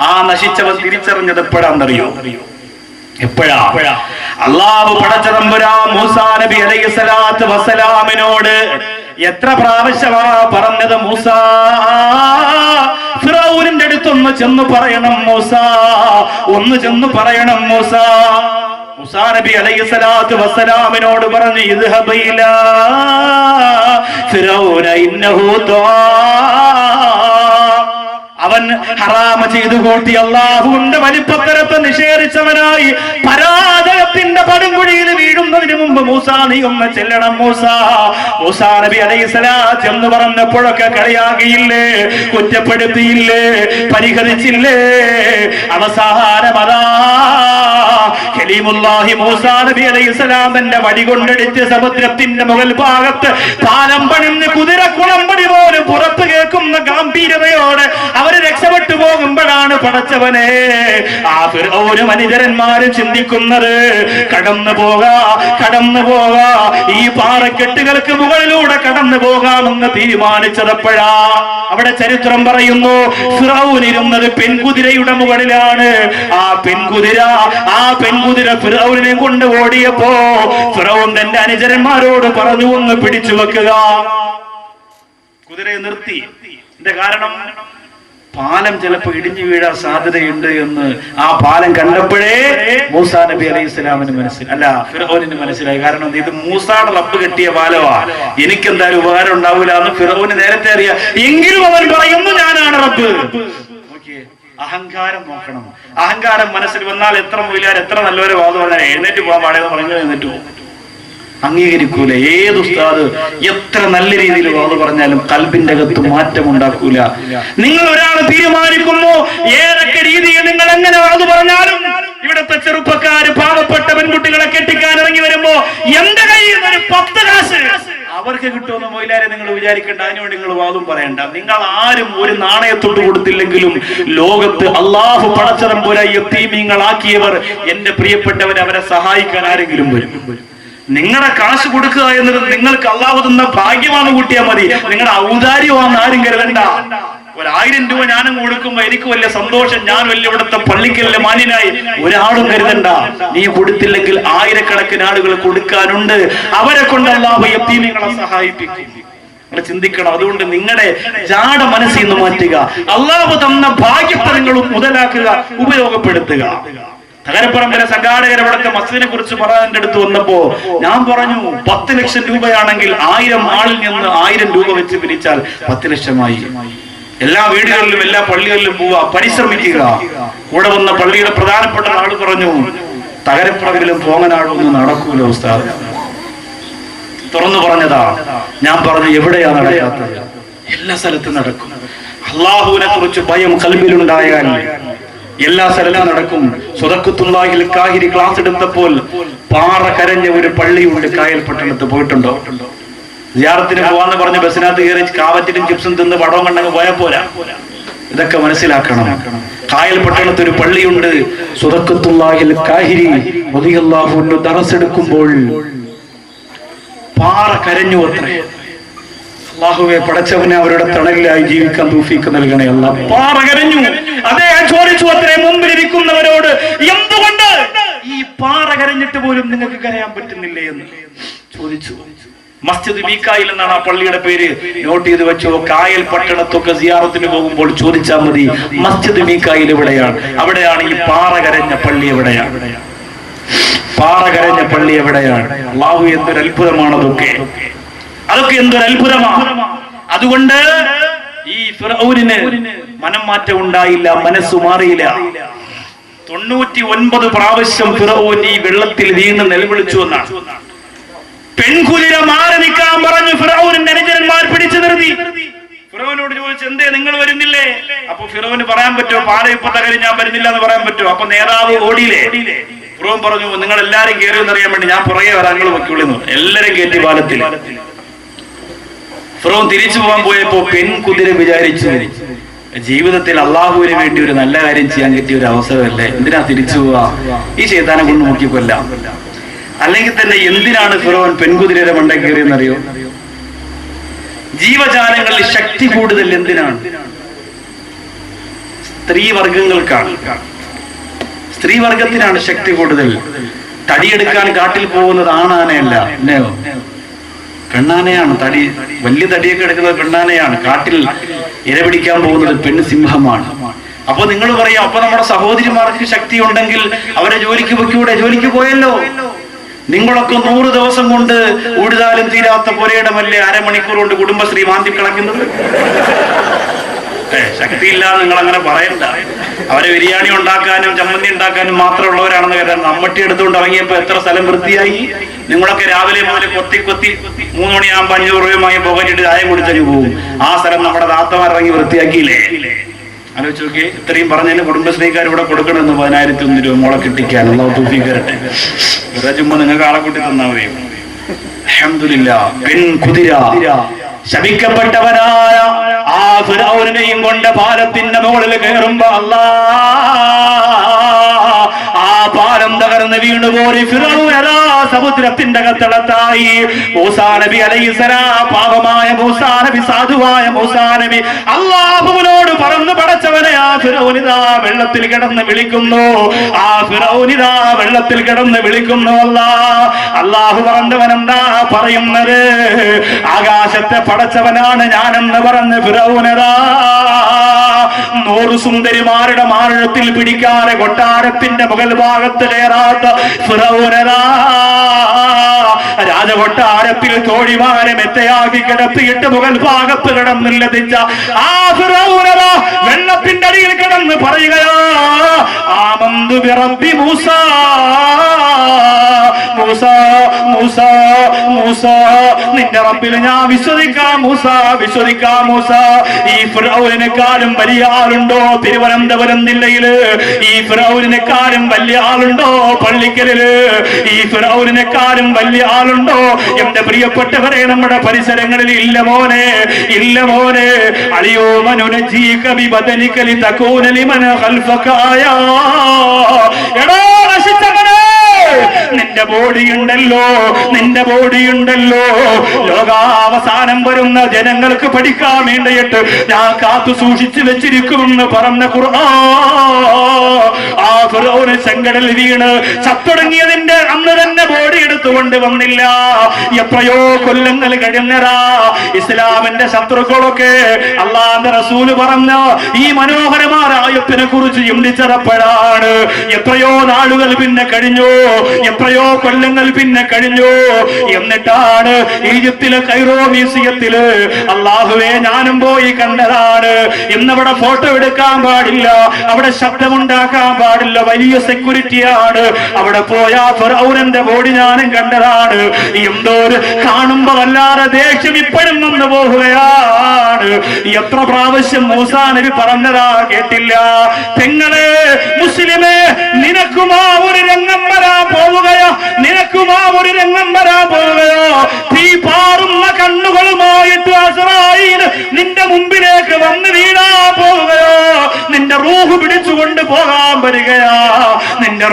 ആ നശിച്ചവൻ തിരിച്ചറിഞ്ഞത് എപ്പോഴാണെന്നറിയോ? എപ്പോഴാ? അള്ളാഹു പടച്ചതമ്പുരാൻ മൂസാ നബി അലൈഹിസ്സലാത്തു വസ്സലാമിനോട് എത്ര പ്രാവശ്യമാ പറഞ്ഞത്? മൂസാ, ഫിറഔനിന്റെ അടുത്തൊന്ന് ചെന്ന് പറയണം മൂസാ, ഒന്ന് ചെന്ന് പറയണം മൂസാ. മൂസാ നബി അലൈഹിസ്സലാത്തു വസ്സലാമിനോട് പറഞ്ഞു, ഇദ്ഹബ് ഇലാ ഫിറഔന ഇന്നഹു ത്വാ. അവൻ ഹറാമ ചെയ്തു കൂട്ടി അള്ളാഹുവിന്റെ വലിപ്പത്തരത്തെ നിഷേധിച്ചവനായി പരാജയത്തിന്റെ പടുകുഴിയിൽ വീഴുന്നതിന് മുമ്പ് മൂസാ, നീ ഒന്ന് ചെല്ലണം മൂസാ. മൂസാ നബി അലൈഹിസ്സലാം എന്ന് പറഞ്ഞപ്പോഴൊക്കെ കളിയാകിയില്ലേ, കുറ്റപ്പെടുത്തിയില്ലേ, പരിഹരിച്ചില്ലേ? അവസാനം അതാ കലീമുല്ലാഹി മൂസാ നബി അലൈഹിസ്സലാം തന്റെ വടി കൊണ്ടടിച്ച് സമുദ്രത്തിന്റെ മുകൾ ഭാഗത്ത് പാലം പണിന്ന് കുതിരക്കുളമ്പടി പോലും പുറത്തു കേൾക്കുന്ന ഗാംഭീര്യതയോടെ അവര് രക്ഷപ്പെട്ടു പോകുമ്പോഴാണ് പടച്ചവനെ ആ ഫിർഔനും അനുചരന്മാരും ചിന്തിക്കുന്നത്, കടന്നു പോകാ ഈ പാറക്കെട്ടുകൾക്ക് മുകളിലൂടെ കടന്നു പോകാമെന്ന് തീരുമാനിച്ചതപ്പോഴാ. അവിടെ ചരിത്രം പറയുന്നു, ഫിർഔൻ ഇരുന്നത് പെൺകുതിരയുടെ മുകളിലാണ്. ആ പെൺകുതിര ഫിർഔനെ കൊണ്ട് ഓടിയപ്പോ ഫിർഔൻ തന്റെ അനുചരന്മാരോട് പറഞ്ഞു, ഒന്ന് പിടിച്ചു വെക്കുക. കുതിരയെ നിർത്തി. എന്റെ കാരണം പാലം ചിലപ്പോ ഇടിഞ്ഞു വീഴാൻ സാധ്യതയുണ്ട് എന്ന് ആ പാലം കണ്ടപ്പോഴേ മൂസാ നബി അലൈഹിസ്സലാമിന് ഫിർഔനിന് മനസ്സിലായി. കാരണം ഇത് മൂസായുടെ റബ്ബ് കെട്ടിയ പാലമാ, എനിക്കെന്തായാലും ഉപകാരം ഉണ്ടാവൂല എന്ന് ഫിർഔന് നേരത്തെ അറിയാം. എങ്കിലും അവൻ പറയുന്നു, ഞാനാണ് റബ്ബ്. അഹങ്കാരം നോക്കണം. അഹങ്കാരം മനസ്സിൽ വന്നാൽ എത്ര മൊയിലാർ എത്ര നല്ലവരെ വാദം പറഞ്ഞാൽ എഴുന്നേറ്റ് പോകാൻ പാടിയെന്ന് പറഞ്ഞു എഴുന്നേറ്റ് പോകും. അംഗീകരിക്കൂല. ഏത് ഉസ്താദ് എത്ര നല്ല രീതിയിൽ വാദം പറഞ്ഞാലും കൽബിന്റെ അകത്ത് മാറ്റം ഉണ്ടാക്കൂല. നിങ്ങൾ ഒരാൾ തീരുമാനിക്കുന്നു, ഏതൊക്കെ രീതിയിൽ നിങ്ങൾ എങ്ങനെ വാദം പറഞ്ഞാലും ഇവിടുത്തെ ചെറുപ്പക്കാര് പാവപ്പെട്ട പെൺകുട്ടികളെ കെട്ടിക്കാൻ ഇറങ്ങി വരുമ്പോ എന്റെ കയ്യിൽ നിന്ന് ഒരു 10 കാശ് അവർക്ക് കിട്ടുമെന്ന് മൊയിലാരെ നിങ്ങൾ വിചാരിക്കേണ്ട. അതിനുവേണ്ടി നിങ്ങൾ വാദം പറയണ്ട. നിങ്ങൾ ആരും ഒരു നാണയത്തൊട്ട് കൊടുത്തില്ലെങ്കിലും ലോകത്ത് അള്ളാഹു പടച്ചതമ്പുരാൻ യതീമീങ്ങളാക്കിയവർ, എന്റെ പ്രിയപ്പെട്ടവർ, അവരെ സഹായിക്കാൻ ആരെങ്കിലും വരും. നിങ്ങളുടെ കാശ് കൊടുക്കുക എന്നത് നിങ്ങൾക്ക് അള്ളാഹു തന്ന ഭാഗ്യമാണ് കൂട്ടിയാൽ മതി. നിങ്ങളുടെ ഔദാര്യമാണെന്ന് ആരും കരുതണ്ട. 1000 രൂപ ഞാനും കൊടുക്കുമ്പോ എനിക്ക് വലിയ സന്തോഷം, ഞാൻ വലിയ ഇവിടുത്തെ പള്ളിക്കലിലെ മാന്യനായി ഒരാളും കരുതണ്ട. നീ കൊടുത്തില്ലെങ്കിൽ ആയിരക്കണക്കിന് ആളുകൾ കൊടുക്കാനുണ്ട്. അവരെ കൊണ്ട് അള്ളാഹു യതീമീങ്ങളെ സഹായിപ്പിക്കും. നിങ്ങൾ ചിന്തിക്കണം. അതുകൊണ്ട് നിങ്ങളുടെ ജാട മനസ്സിൽ നിന്ന് മാറ്റുക. അള്ളാഹു തന്ന ഭാഗ്യത്തെ നിങ്ങൾ മുതലാക്കുക, ഉപയോഗപ്പെടുത്തുക. തകരപ്പറമ്പിലെ സംഘാടകർ അവിടുത്തെ മസ്ജിദിനെ കുറിച്ച് പറയാൻ അടുത്ത് വന്നപ്പോ ഞാൻ പറഞ്ഞു, 10 ലക്ഷം രൂപയാണെങ്കിൽ 1000 ആളിൽ നിന്ന് 1000 രൂപ വെച്ച് പിരിച്ചാൽ 10 ലക്ഷമായി. എല്ലാ വീടുകളിലും എല്ലാ പള്ളികളിലും പോവുക, പരിശ്രമിക്കുക. കൂടെ വന്ന പള്ളിയുടെ പ്രധാനപ്പെട്ട ആള് പറഞ്ഞു, തകരപ്പറമ്പിലും പോങ്ങനാടൊന്നും നടക്കൂല ഉസ്താദ്. തുറന്നു പറഞ്ഞതാ. ഞാൻ പറഞ്ഞു, എവിടെയാ നടക്കാത്തത്? എല്ലാ സ്ഥലത്തും നടക്കും. അള്ളാഹുവിനെ കുറിച്ച് ഭയം കൽബിലുണ്ടായാൽ എല്ലാ സ്ഥലത്തും നടക്കും. സ്വതക്കുത്തുള്ളാഹിൽ കാഹിരി ക്ലാസ് എടുത്തപ്പോൾ പാറ കരഞ്ഞ ഒരു പള്ളിയുണ്ട് കായൽ പട്ടണത്ത്. പോയിട്ടുണ്ടോ? സിയാറത്തിന് പോവാന്ന് പറഞ്ഞ് ബസ്സിനകത്ത് കയറി കാവറ്റിനും ചിപ്സും തിന്ന് പടവും കണ്ടങ്ങ് പോയാൽ പോരാ. ഇതൊക്കെ മനസ്സിലാക്കണം. കായൽ പട്ടണത്ത് ഒരു പള്ളിയുണ്ട്. സുദഖത്തുല്ലാഹിൽ കാഹിരി റളിയല്ലാഹു അൻഹു ദർസ് എടുക്കുമ്പോൾ പാറ കരഞ്ഞു അത്രേ. അല്ലാഹുവേ, പടച്ചവനെ അവരുടെ തണലിലായി ജീവിക്കാൻ തൗഫീഖ് നൽകണേ അല്ലാ. പാറ കരഞ്ഞു. അദ്ദേഹം ചോദിച്ചു അത്രേ മുമ്പിലിരിക്കുന്നവരോട്, എന്തുകൊണ്ട് ഈ പാറ കരഞ്ഞിട്ട് പോലും നിങ്ങൾക്ക് കരയാൻ പറ്റുന്നില്ലേ എന്ന് ചോദിച്ചു. മസ്ജിദ് മീക്കായിൽ എന്നാണ് ആ പള്ളിയുടെ പേര്. നോട്ട് ചെയ്ത് വെച്ചോ. കായൽ പട്ടണത്തൊക്കെ സിയാറത്തിന് പോകുമ്പോൾ ചോദിച്ചാൽ മതി, മസ്ജിദ് മീക്കായിൽ എവിടെയാണ്, അവിടെയാണ് ഈ പാറ കരഞ്ഞ പള്ളി എവിടെയാണ്, പാറ കരഞ്ഞ പള്ളി എവിടെയാണ്. അല്ലാഹു, എന്തൊരു അത്ഭുതമാണ് അതൊക്കെ, അതൊക്കെ എന്തൊരു അത്ഭുതമാണ്. അതുകൊണ്ട് ഈ ഫിർഔനിന് മനം മാറ്റം ഉണ്ടായില്ല, മനസ്സു മാറിയില്ല. 99 പ്രാവശ്യം ഫിർഔൻ ഈ വെള്ളത്തിൽ വീണ് നിലവിളിച്ചു എന്നാണ്. പെൺകുതിര മാറി നിൽക്കാൻ പറഞ്ഞു. ഫിർഔനിന്റെ അനുചരന്മാർ പിടിച്ചു നിർത്തി. ഫിർഔനോട് ചോദിച്ചു, എന്തേ നിങ്ങൾ വരുന്നില്ലേ? അപ്പൊ ഫിർഔന് പറയാൻ പറ്റുമോ, പാല ഇപ്പൊ തകരി ഞാൻ വരുന്നില്ല എന്ന് പറയാൻ പറ്റുമോ? അപ്പൊ നേതാവ് ഓടിയില്ലേ? ഫിർഔൻ പറഞ്ഞു, നിങ്ങൾ എല്ലാരും കയറിയെന്ന് അറിയാൻ വേണ്ടി ഞാൻ പുറകെ വരാൻ, നിങ്ങൾ വയ്ക്കുള്ളൂ. എല്ലാരും കയറ്റി പാലത്തിൽ. ഫിർഔൻ തിരിച്ചു പോകാൻ പോയപ്പോ പെൺകുതിര വിചാരിച്ചു, ജീവിതത്തിൽ അള്ളാഹുവിന് വേണ്ടി ഒരു നല്ല കാര്യം ചെയ്യാൻ കിട്ടിയ ഒരു അവസരമല്ലേ, എന്തിനാ തിരിച്ചു പോവാ, ഈ ശൈത്താനെ കൊണ്ട് നോക്കിക്കൊല്ലാം. അല്ലെങ്കിൽ തന്നെ എന്തിനാണ് ഫിറോൻ പെൺകുതിരയുടെ മണ്ട കയറിയെന്നറിയോ? ജീവജാലങ്ങളിൽ ശക്തി കൂടുതൽ എന്തിനാണ്? സ്ത്രീവർഗങ്ങൾക്കാണ്. സ്ത്രീവർഗത്തിനാണ് ശക്തി കൂടുതൽ. തടിയെടുക്കാൻ കാട്ടിൽ പോകുന്നത് ആണാനയല്ല, അല്ലയോ? പെണ്ണാനയാണ്. തടി, വലിയ തടിയൊക്കെ എടുക്കുന്നത് പെണ്ണാനയാണ്. കാട്ടിൽ ഇരപിടിക്കാൻ പോകുന്നത് പെൺസിംഹമാണ്. അപ്പൊ നിങ്ങൾ പറയാം, അപ്പൊ നമ്മുടെ സഹോദരിമാർക്ക് ശക്തി ഉണ്ടെങ്കിൽ അവരെ ജോലിക്ക് പൊയ്ക്കൂടെ? ജോലിക്ക് പോയല്ലോ. നിങ്ങളൊക്കെ 100 ദിവസം കൊണ്ട് ഊടുതാലും തീരാത്ത പുരയിടമല്ലേ അരമണിക്കൂർ കൊണ്ട് കുടുംബശ്രീ മാന്തി കളക്കുന്നത്? ശക്തിയില്ലാതെ നിങ്ങൾ അങ്ങനെ പറയണ്ട. അവരെ ബിരിയാണി ഉണ്ടാക്കാനും ചമ്മന്തി ഉണ്ടാക്കാനും മാത്രമുള്ളവരാണെന്ന് കരുതാൻ. നമ്മട്ടി എടുത്തുകൊണ്ട് ഇറങ്ങിയപ്പോ എത്ര സ്ഥലം വൃത്തിയായി. നിങ്ങളൊക്കെ രാവിലെ മുതൽ കൊത്തി 3 മണിയാകുമ്പോൾ 500 രൂപയുമായി പുകഞ്ഞിട്ട് ചായ കുടിച്ചങ്ങ് പോകും. ആ സ്ഥലം നമ്മുടെ താത്തമാർ ഇറങ്ങി വൃത്തിയാക്കിയില്ലേ? ആലോചിച്ച് നോക്കി. ഇത്രയും പറഞ്ഞതിന് കുടുംബശ്രീക്കാർ ഇവിടെ കൊടുക്കണമെന്ന് 1001 രൂപ മോളെ കിട്ടിക്കാൻ. അല്ലാഹു തൗഫീഖ് തരട്ടെ. വെറുതെ ചുമ്മാ നിങ്ങൾക്ക് ആളെ കൂട്ടി തന്നാ മതി. അൽഹംദുലില്ലാ. പെൺകുതിര ശപിക്കപ്പെട്ടവനായ ആ ഫിറഔനെയും കൊണ്ട് പാലത്തിന്റെ മുകളിൽ കയറുമ്പോ ആ പാലം തകർന്ന് വീണുപോയി. ഫിറഔൻ സമുദ്രത്തിന്റെ അകത്തളത്തായി. മൂസാ നബി അലൈഹിസ്സലാം, പാവമായ മൂസാ നബി, സാധുവായ മൂസാ നബി അല്ലാഹുവിനോട് പറഞ്ഞു, പടച്ചവനെ, ആ ഫിറഔനിതാ വെള്ളത്തിൽ കിടന്ന് വിളിക്കുന്നു, ആ ഫിറഔനിതാ വെള്ളത്തിൽ കിടന്ന് വിളിക്കുന്നു. അല്ലാഹു പറഞ്ഞവനെന്താ പറയുന്നത്? ആകാശത്തെ പടച്ചവനാണ് ഞാനെന്ന് പറഞ്ഞ് ഫിറഔനതാ 100 സുന്ദരിമാരുടെ മാറിടത്തിൽ പിടിക്കാതെ കൊട്ടാരത്തിന്റെ മുകൾ ഭാഗത്ത് കയറാത്ത ഫിറഔനതാ രാജകൊട്ടാരത്തിൽ തോഴിമാരെ മെത്തയാക്കി കിടത്തിയിട്ട് മുകൾ ഭാഗത്ത് കിടന്നില്ലതിച്ച ആ ഫിറഔനതാ വെള്ളത്തിന്റെ അടിയിൽ കിടന്ന് പറയുകയാ, ആമന്തു ബിറബ്ബി മൂസാ, മൂസാ, മൂസാ, മൂസാ, നിന്റെ റബ്ബിൽ ഞാൻ വിശ്വസിക്കാം മൂസാ, വിശ്വസിക്കാം മൂസാ. ഈ ഫിറഔനെക്കാളും വലിയ ആളുണ്ടോ തിരുവനന്തപുരം ജില്ലയില്? ഈ ഫിറഔനെക്കാളും വലിയ ആളുണ്ടോ പള്ളിക്കലില്? ഈ ഫിറഔനെക്കാളും വലിയ ആളുണ്ടോ എന്റെ പ്രിയപ്പെട്ടവരെ നമ്മുടെ പരിസരങ്ങളിൽ? ഇല്ല മോനെ, ഇല്ല മോനെ. അലിയോ മനുനജീക ബിബദനിക ലിതകൂന ലിമൻ ഖൽഫക ആയാ. എടാ നശിച്ചവനെ, നിന്റെ ബോഡിയുണ്ടല്ലോ, നിന്റെ ബോഡിയുണ്ടല്ലോ, ലോകാവസാനം വരുന്ന ജനങ്ങൾക്ക് പഠിക്കാൻ വേണ്ടിയിട്ട് ഞാൻ കാത്തു സൂക്ഷിച്ചു വെച്ചിരിക്കുമെന്ന് പറഞ്ഞ ഖുർആൻ. ആ ഫിറഔൻ ചെങ്കടൽ വീണ് ചത്തൊടുങ്ങിയതിന്റെ അന്ന് തന്നെ ബോഡി എടുത്തുകൊണ്ട് വന്നില്ല. എത്രയോ കൊല്ലങ്ങൾ കഴിഞ്ഞതാ. ഇസ്ലാമിന്റെ ശത്രുക്കളൊക്കെ അല്ലാഹുവിന്റെ റസൂല് പറഞ്ഞ ഈ മനോഹരമായ ആയത്തിനെ കുറിച്ച് ചിന്തിച്ചപ്പോഴാണ് എത്രയോ നാളുകൾ പിന്നെ കഴിഞ്ഞു, എത്രയോ കൊല്ലങ്ങൾ പിന്നെ കഴിഞ്ഞു. എന്നിട്ടാണ് ഈജിപ്തിലെ കൈറോ മ്യൂസിയത്തില് അല്ലാഹുവേ ഞാനും പോയി കണ്ടതാണ്. ഇന്നവിടെ ഫോട്ടോ എടുക്കാൻ പാടില്ല, അവിടെ ശബ്ദമുണ്ടാക്കാൻ പാടില്ല, വലിയ സെക്യൂരിറ്റിയാണ്. അവിടെ പോയാ ഫിറഔനിന്റെ ബോഡി ഞാനും കണ്ടതാണ്. എന്തോ കാണുമ്പോ വല്ലാതെ ദേഷ്യം ഇപ്പോഴും വന്നു പോവുകയാണ്. എത്ര പ്രാവശ്യം മൂസാ നബി പറഞ്ഞതാ കേട്ടില്ല? പെങ്ങളെ, മുസ്ലിമേ, നിനക്കുമാ ഒരു രംഗം വരാൻ പോവുകയോ, നിനക്കുമാ ഒരു രംഗം വരാൻ പോവുകയോ? തീ പാറുന്ന കണ്ണു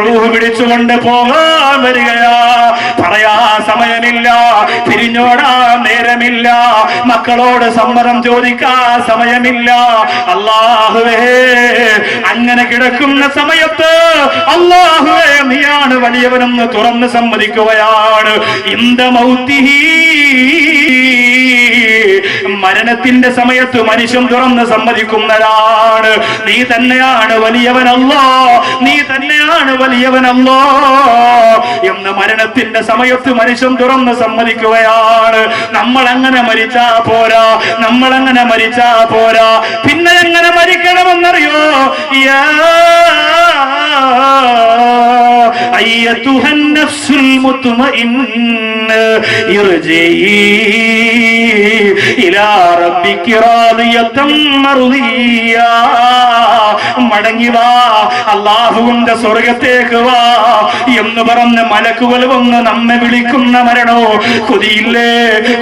റൂഹ് പിടിച്ചുകൊണ്ട് പോകാൻ വരികയാ. പറയാ സമയമില്ല, പിരിഞ്ഞോടാൻ നേരമില്ല, മക്കളോട് സമ്മതം ചോദിക്കാൻ സമയമില്ല. അല്ലാഹുവേ, അങ്ങനെ കിടക്കുന്ന സമയത്ത് അല്ലാഹുവേ നീയാണ് വലിയവനെന്ന് തുറന്ന് സമ്മതിക്കുകയാണ്. ഇന്ദ മൗതിഹി, മരണത്തിന്റെ സമയത്ത് മനുഷ്യൻ തുറന്ന് സമ്മതിക്കുന്നതാണ്, നീ തന്നെയാണ് വലിയവനല്ലോ, നീ തന്നെയാണ് വലിയവനല്ലോ എന്ന് മരണത്തിന്റെ സമയത്ത് മനുഷ്യൻ തുറന്ന് സമ്മതിക്കുകയാണ്. നമ്മൾ അങ്ങനെ മരിച്ചാ പോരാ, നമ്മൾ അങ്ങനെ മരിച്ചാ പോരാ. പിന്നെ എങ്ങനെ മരിക്കണമെന്നറിയോ? أيتها النفس المطمئنة ارجعي إلى ربك راضية مرضية. മടങ്ങി വാ, അല്ലാഹുവിന്റെ സ്വർഗത്തേക്ക് വാ എന്ന് പറഞ്ഞ് മലക്കുകൾ വന്ന് നമ്മെ വിളിക്കുന്ന മരണോ കൊതിയില്ലേ,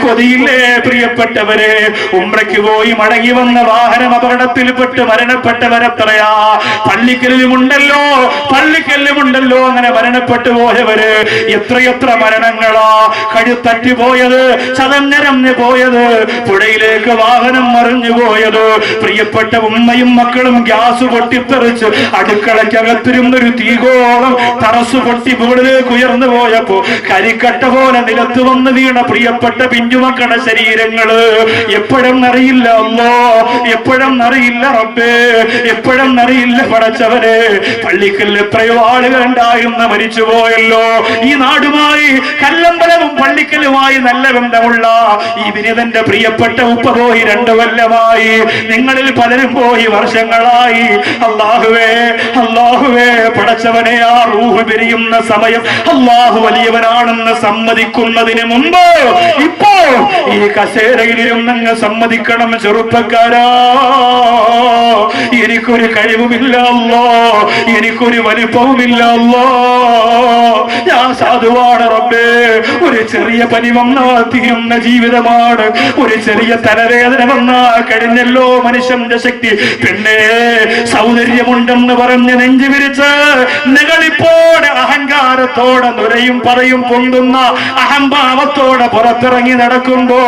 കൊതിയില്ലേ പ്രിയപ്പെട്ടവരെ? ഉംറയ്ക്ക് പോയി മടങ്ങി വന്ന വാഹനം അപകടത്തിൽപ്പെട്ട് മരണപ്പെട്ടവരെത്രയാ? പള്ളിക്കലിലുമുണ്ടല്ലോ, പള്ളിക്കലിലുമുണ്ടല്ലോ അങ്ങനെ മരണപ്പെട്ടു പോയവര്. എത്രയെത്ര മരണങ്ങളാ! കഴുത്തറ്റി പോയത്, ചതഞ്ഞരഞ്ഞു പോയത്, പുഴയിലേക്ക് വാഹനം മറിഞ്ഞു പോയത്. പ്രിയപ്പെട്ട ഉമ്മയും മക്കളും ഗ്യാസ് പൊട്ടിത്തെറിച്ച് അടുക്കളയ്ക്കകത്തിരുന്നൊരു തീകോളം തറസ് പൊട്ടി മുകളിലേക്ക് ഉയർന്നു പോയപ്പോ കരിക്കട്ട പോലെ നിലത്ത് വന്ന് വീണ പ്രിയപ്പെട്ട പിഞ്ചുമക്കളുടെ ശരീരങ്ങള് എപ്പോഴെന്നറിയില്ല അല്ലോ, എപ്പോഴെന്നറിയില്ല റബ്ബേ, എപ്പോഴെന്നറിയില്ല പടച്ചവരെ. പള്ളിക്കൽ എത്രയോ ആളുകൾ ഉണ്ടായിരുന്നു മരിച്ചുപോയല്ലോ. ഈ നാടുമായി കല്ലമ്പലവും പള്ളിക്കലുമായി നല്ല ബന്ധമുള്ള ഈ വിനിതന്റെ പ്രിയപ്പെട്ട ഉപ്പ പോയി 2 കൊല്ലമായി, നിങ്ങളിൽ പലരും പോയി വർഷങ്ങളായി. അല്ലാഹുവേ, അല്ലാഹുവേ പടച്ചവനെ, ആ റൂഹ് പിരിയുന്ന സമയം അല്ലാഹു വലിയവനാണെന്ന് സമ്മതിക്കുന്നതിന് മുമ്പ് ഇപ്പോ ഈ കസേരയിലിരുന്നങ്ങ് സമ്മതിക്കണം. ചെറുപ്പക്കാരാ, എനിക്കൊരു കഴിവുമില്ല അല്ലോ, എനിക്കൊരു വലിപ്പവുമില്ല അല്ലോ, ഞാൻ സാധുവാണ് റബ്ബേ. ഒരു ചെറിയ പനി വന്നാൽ തീരുന്ന ജീവിതമാണ്, ഒരു ചെറിയ തലവേദന വന്നാൽ കഴിഞ്ഞല്ലോ മനുഷ്യന്റെ ശക്തി. പിന്നെ സൗന്ദര്യമുണ്ടെന്ന് പറഞ്ഞ് നെഞ്ചു വിരിച്ച് നെകളിപ്പോടെ അഹങ്കാരത്തോടെ നുരയും പറയും പൊന്തുന്ന അഹംഭാവത്തോടെ പുറത്തിറങ്ങി നടക്കുമ്പോ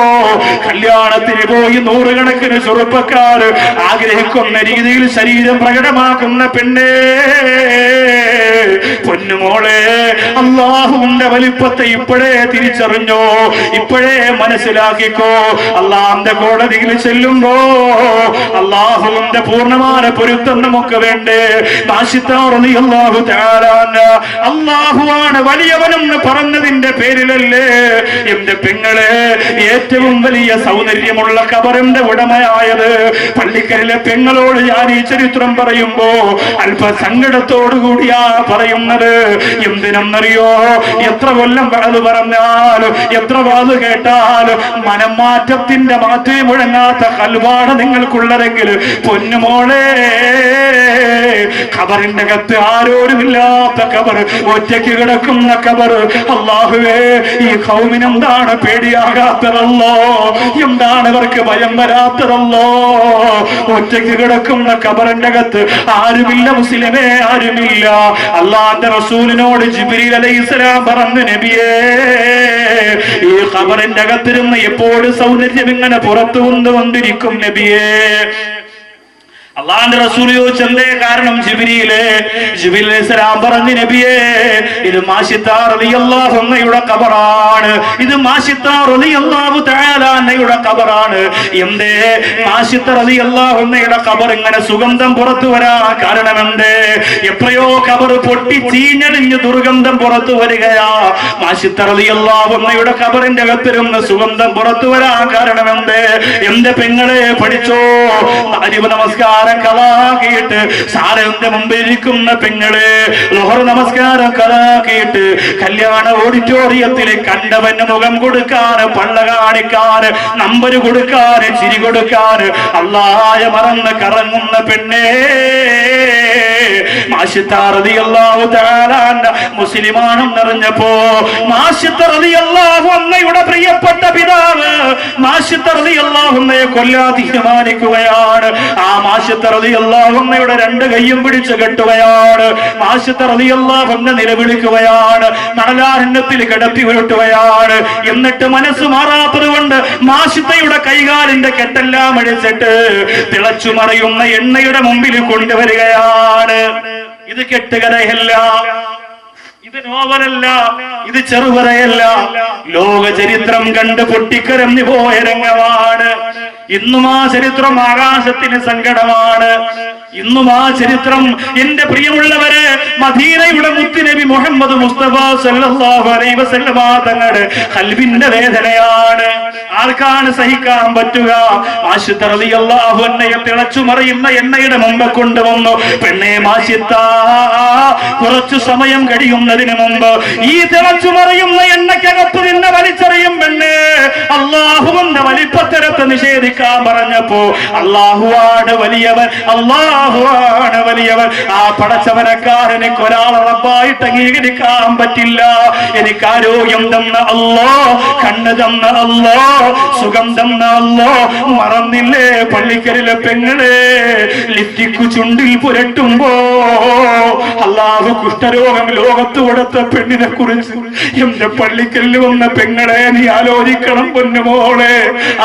കല്യാണത്തിന് പോയി 100 കണക്കിന് ചെറുപ്പക്കാർ ആഗ്രഹിക്കുന്ന രീതിയിൽ ശരീരം പ്രകടമാക്കുന്ന പെണ്ണേ, പൊന്നുമോളെ, അല്ലാഹുവിന്റെ വലിപ്പത്തെ ഇപ്പോഴേ തിരിച്ചറിഞ്ഞോ, ഇപ്പോഴേ മനസ്സിലാക്കിക്കോ. അല്ലാഹുവിന്റെ കോടതിയിൽ ചെല്ലുമ്പോ അല്ലാഹുവിന്റെ പൂർണ്ണമായ പൊരുത്തം നമുക്ക് വേണ്ടേ? അല്ലാഹുവാണ് വലിയവനെന്ന് പറഞ്ഞതിന്റെ പേരിലല്ലേ എന്റെ പെങ്ങളെ ഏറ്റവും വലിയ സൗന്ദര്യമുള്ള ഖബറിന്റെ ഉടമയായത്? പള്ളിക്കലിലെ പെങ്ങളോട് ഞാൻ ഈ ചരിത്രം പറയുമ്പോ അല്പ സങ്കടത്തോടുകൂടിയാ പറയുന്നത്. എന്തിനെന്നറിയോ? എത്ര കൊല്ലം അത് പറഞ്ഞാലും, എത്ര വാത് കേട്ടാലും മനംമാറ്റത്തിന്റെ മാറ്റം മുഴങ്ങാത്ത കൽവാണ് നിങ്ങൾക്കുള്ളതെങ്കിൽ പൊന്നുമോളെ, ഖബറിന്റെ അകത്ത് ആരോരുമില്ലാത്ത ഖബർ, ഒറ്റയ്ക്ക് കിടക്കുന്ന ഖബർ. അല്ലാഹുവേ, ഈ ഖൗമിനെന്താണ് പേടിയാകാത്തതല്ലോ? എന്താണ് ഇവർക്ക് ഭയം വരാത്തതല്ലോ? ഒറ്റയ്ക്ക് കിടക്കുന്ന ഖബറിന്റെ അകത്ത് ആരുമില്ല മുസ്ലിമേ, ആരുമില്ല. അല്ലാഹുവിന്റെ റസൂലിനോട് ജിബ്രീൽ അലൈഹിസ്സലാം പറഞ്ഞു, നബിയേ, ഈ ഖബറിന്റെ അകത്തിരുന്ന് എപ്പോഴും സൗന്ദര്യം ഇങ്ങനെ പുറത്തു കൊണ്ടിരിക്കും നബിയേ. അള്ളാന്റെ റസൂൽ ചോദിച്ചു, എന്തേ കാരണം? ജിബ്രീൽ അലൈഹിസ്സലാം പറഞ്ഞു, നബിയേ, ഇത് മാശിത്ത റളിയല്ലാഹു അൻഹയുടെ ഖബറാണ്, ഇത് മാശിത്ത റളിയല്ലാഹു തആല അൻഹയുടെ ഖബറാണ്. എന്തേ മാശിത്ത റളിയല്ലാഹു അൻഹയുടെ ഖബർ ഇങ്ങനെ സുഗന്ധം പുറത്തു വരാൻ കാരണം എന്തേ? എത്രയോ ഖബർ പൊട്ടി ചീഞ്ഞടിഞ്ഞ് ദുർഗന്ധം പുറത്തു വരികയാ. മാശിത്ത റളിയല്ലാഹു അൻഹയുടെ ഖബറിന്റെ അകത്തിരുന്ന് സുഗന്ധം പുറത്തു വരാൻ കാരണം എന്തേ? എന്റെ പെങ്ങളെ പഠിച്ചോ, നമസ്കാരം കളാക്കിയിട്ട് സാരന്റെ മുമ്പിൽ ഇരിക്കുന്ന പെങ്ങളെ, ലോഹർ നമസ്കാരം കളാക്കിയിട്ട് കല്യാണ ഓഡിറ്റോറിയത്തിൽ കണ്ടവന് മുഖം കൊടുക്കാൻ, പള്ള കാണിക്കാൻ, നമ്പർ കൊടുക്കാൻ, ചിരി കൊടുക്കാൻ അല്ലാഹയെ മറന്ന് കറങ്ങുന്ന പെണ്ണേ, മാശിത്ത റളിയല്ലാഹു തആല മുസ്ലിമാണെന്നറിഞ്ഞപ്പോ മാശിത്ത റളിയല്ലാഹു അൻഹയുടെ പ്രിയപ്പെട്ട പിതാവ് മാശിത്ത റളിയല്ലാഹു അൻഹയെ കൊല്ലാൻ തീരുമാനിക്കുകയാണ്. ആ മാശിത്ത ആശിത്ത റളിയല്ലാഹു അൻഹയുടെ രണ്ട് കൈയും പിടിച്ച് കെട്ടുകയാണ്. ആശിത്ത റളിയല്ലാഹു അൻഹ നിലവിളിക്കുകയാണ്, മണലാരണ്യത്തിൽ കിടത്തി ഉരുട്ടുകയാണ്. എന്നിട്ട് മനസ്സ് മാറാത്തത് കൊണ്ട് മാഷിത്തയുടെ കൈകാലിന്റെ കെട്ടെല്ലാം അഴിച്ചിട്ട് തിളച്ചു മറിയുന്ന എണ്ണയുടെ മുമ്പിൽ കൊണ്ടുവരികയാണ്. ഇത് കെട്ടുകഥയല്ല, ഇത് നോവലല്ല, ഇത് ചെറുകഥയല്ല, ലോക ചരിത്രം കണ്ട് പൊട്ടിക്കരഞ്ഞു പോയ രംഗമാണ്. ഇന്നും ആ ചരിത്രം ആകാശത്തിന് സങ്കടമാണ്. ഇന്നും ആ ചരിത്രം എന്റെ പ്രിയമുള്ളവരെ മദീനയുടെ മുത്തുനബി മുഹമ്മദ് മുസ്തഫ സല്ലല്ലാഹു അലൈഹി വസല്ലമ തങ്ങളുടെ ഖൽബിന്റെ വേദനയാണ്. ആർക്കാണ് സഹിക്കാൻ പറ്റുക? മാഷിത്ത റളിയല്ലാഹു അൻഹയെ തിളച്ചു മറിയുന്ന എണ്ണയുടെ മുമ്പ് കൊണ്ടുവന്നു. പെണ്ണെ മാഷിത്ത, കുറച്ചു സമയം കഴിയുന്നതിന് മുമ്പ് ഈ തിളച്ചു മറിയുന്ന എണ്ണയ്ക്കകത്ത് നിന്നെ വലിച്ചെറിയും പെണ്ണെ. അള്ളാഹുവിന്റെ വലിപ്പത്തരത്തെ നിഷേധിക്കാൻ പറഞ്ഞപ്പോ അള്ളാഹുവാണ് വലിയവൻ, അള്ളാഹുവാണ് വലിയവൻ. ആ പടച്ചവനക്കാരൻ എനിക്ക് ഒരാളെ റബ്ബായിട്ട് അംഗീകരിക്കാൻ പറ്റില്ല. എനിക്ക് ആരോഗ്യം തന്ന അല്ലാ, കണ്ണ് തന്ന അല്ലാ, സുഖം തന്ന അല്ലാ. മറന്നില്ലേ പള്ളിക്കലിലെ പെങ്ങളെ ലിറ്റിക്കു ചുണ്ടിൽ പുരട്ടുമ്പോ അല്ലാഹു കുഷ്ഠരോഗം ലോകത്ത് കൊടുത്ത പെണ്ണിനെ കുറിച്ച് എന്റെ പള്ളിക്കലിൽ വന്ന പെങ്ങളെ നീ ആലോചിക്കണം പൊന്നുമോളെ,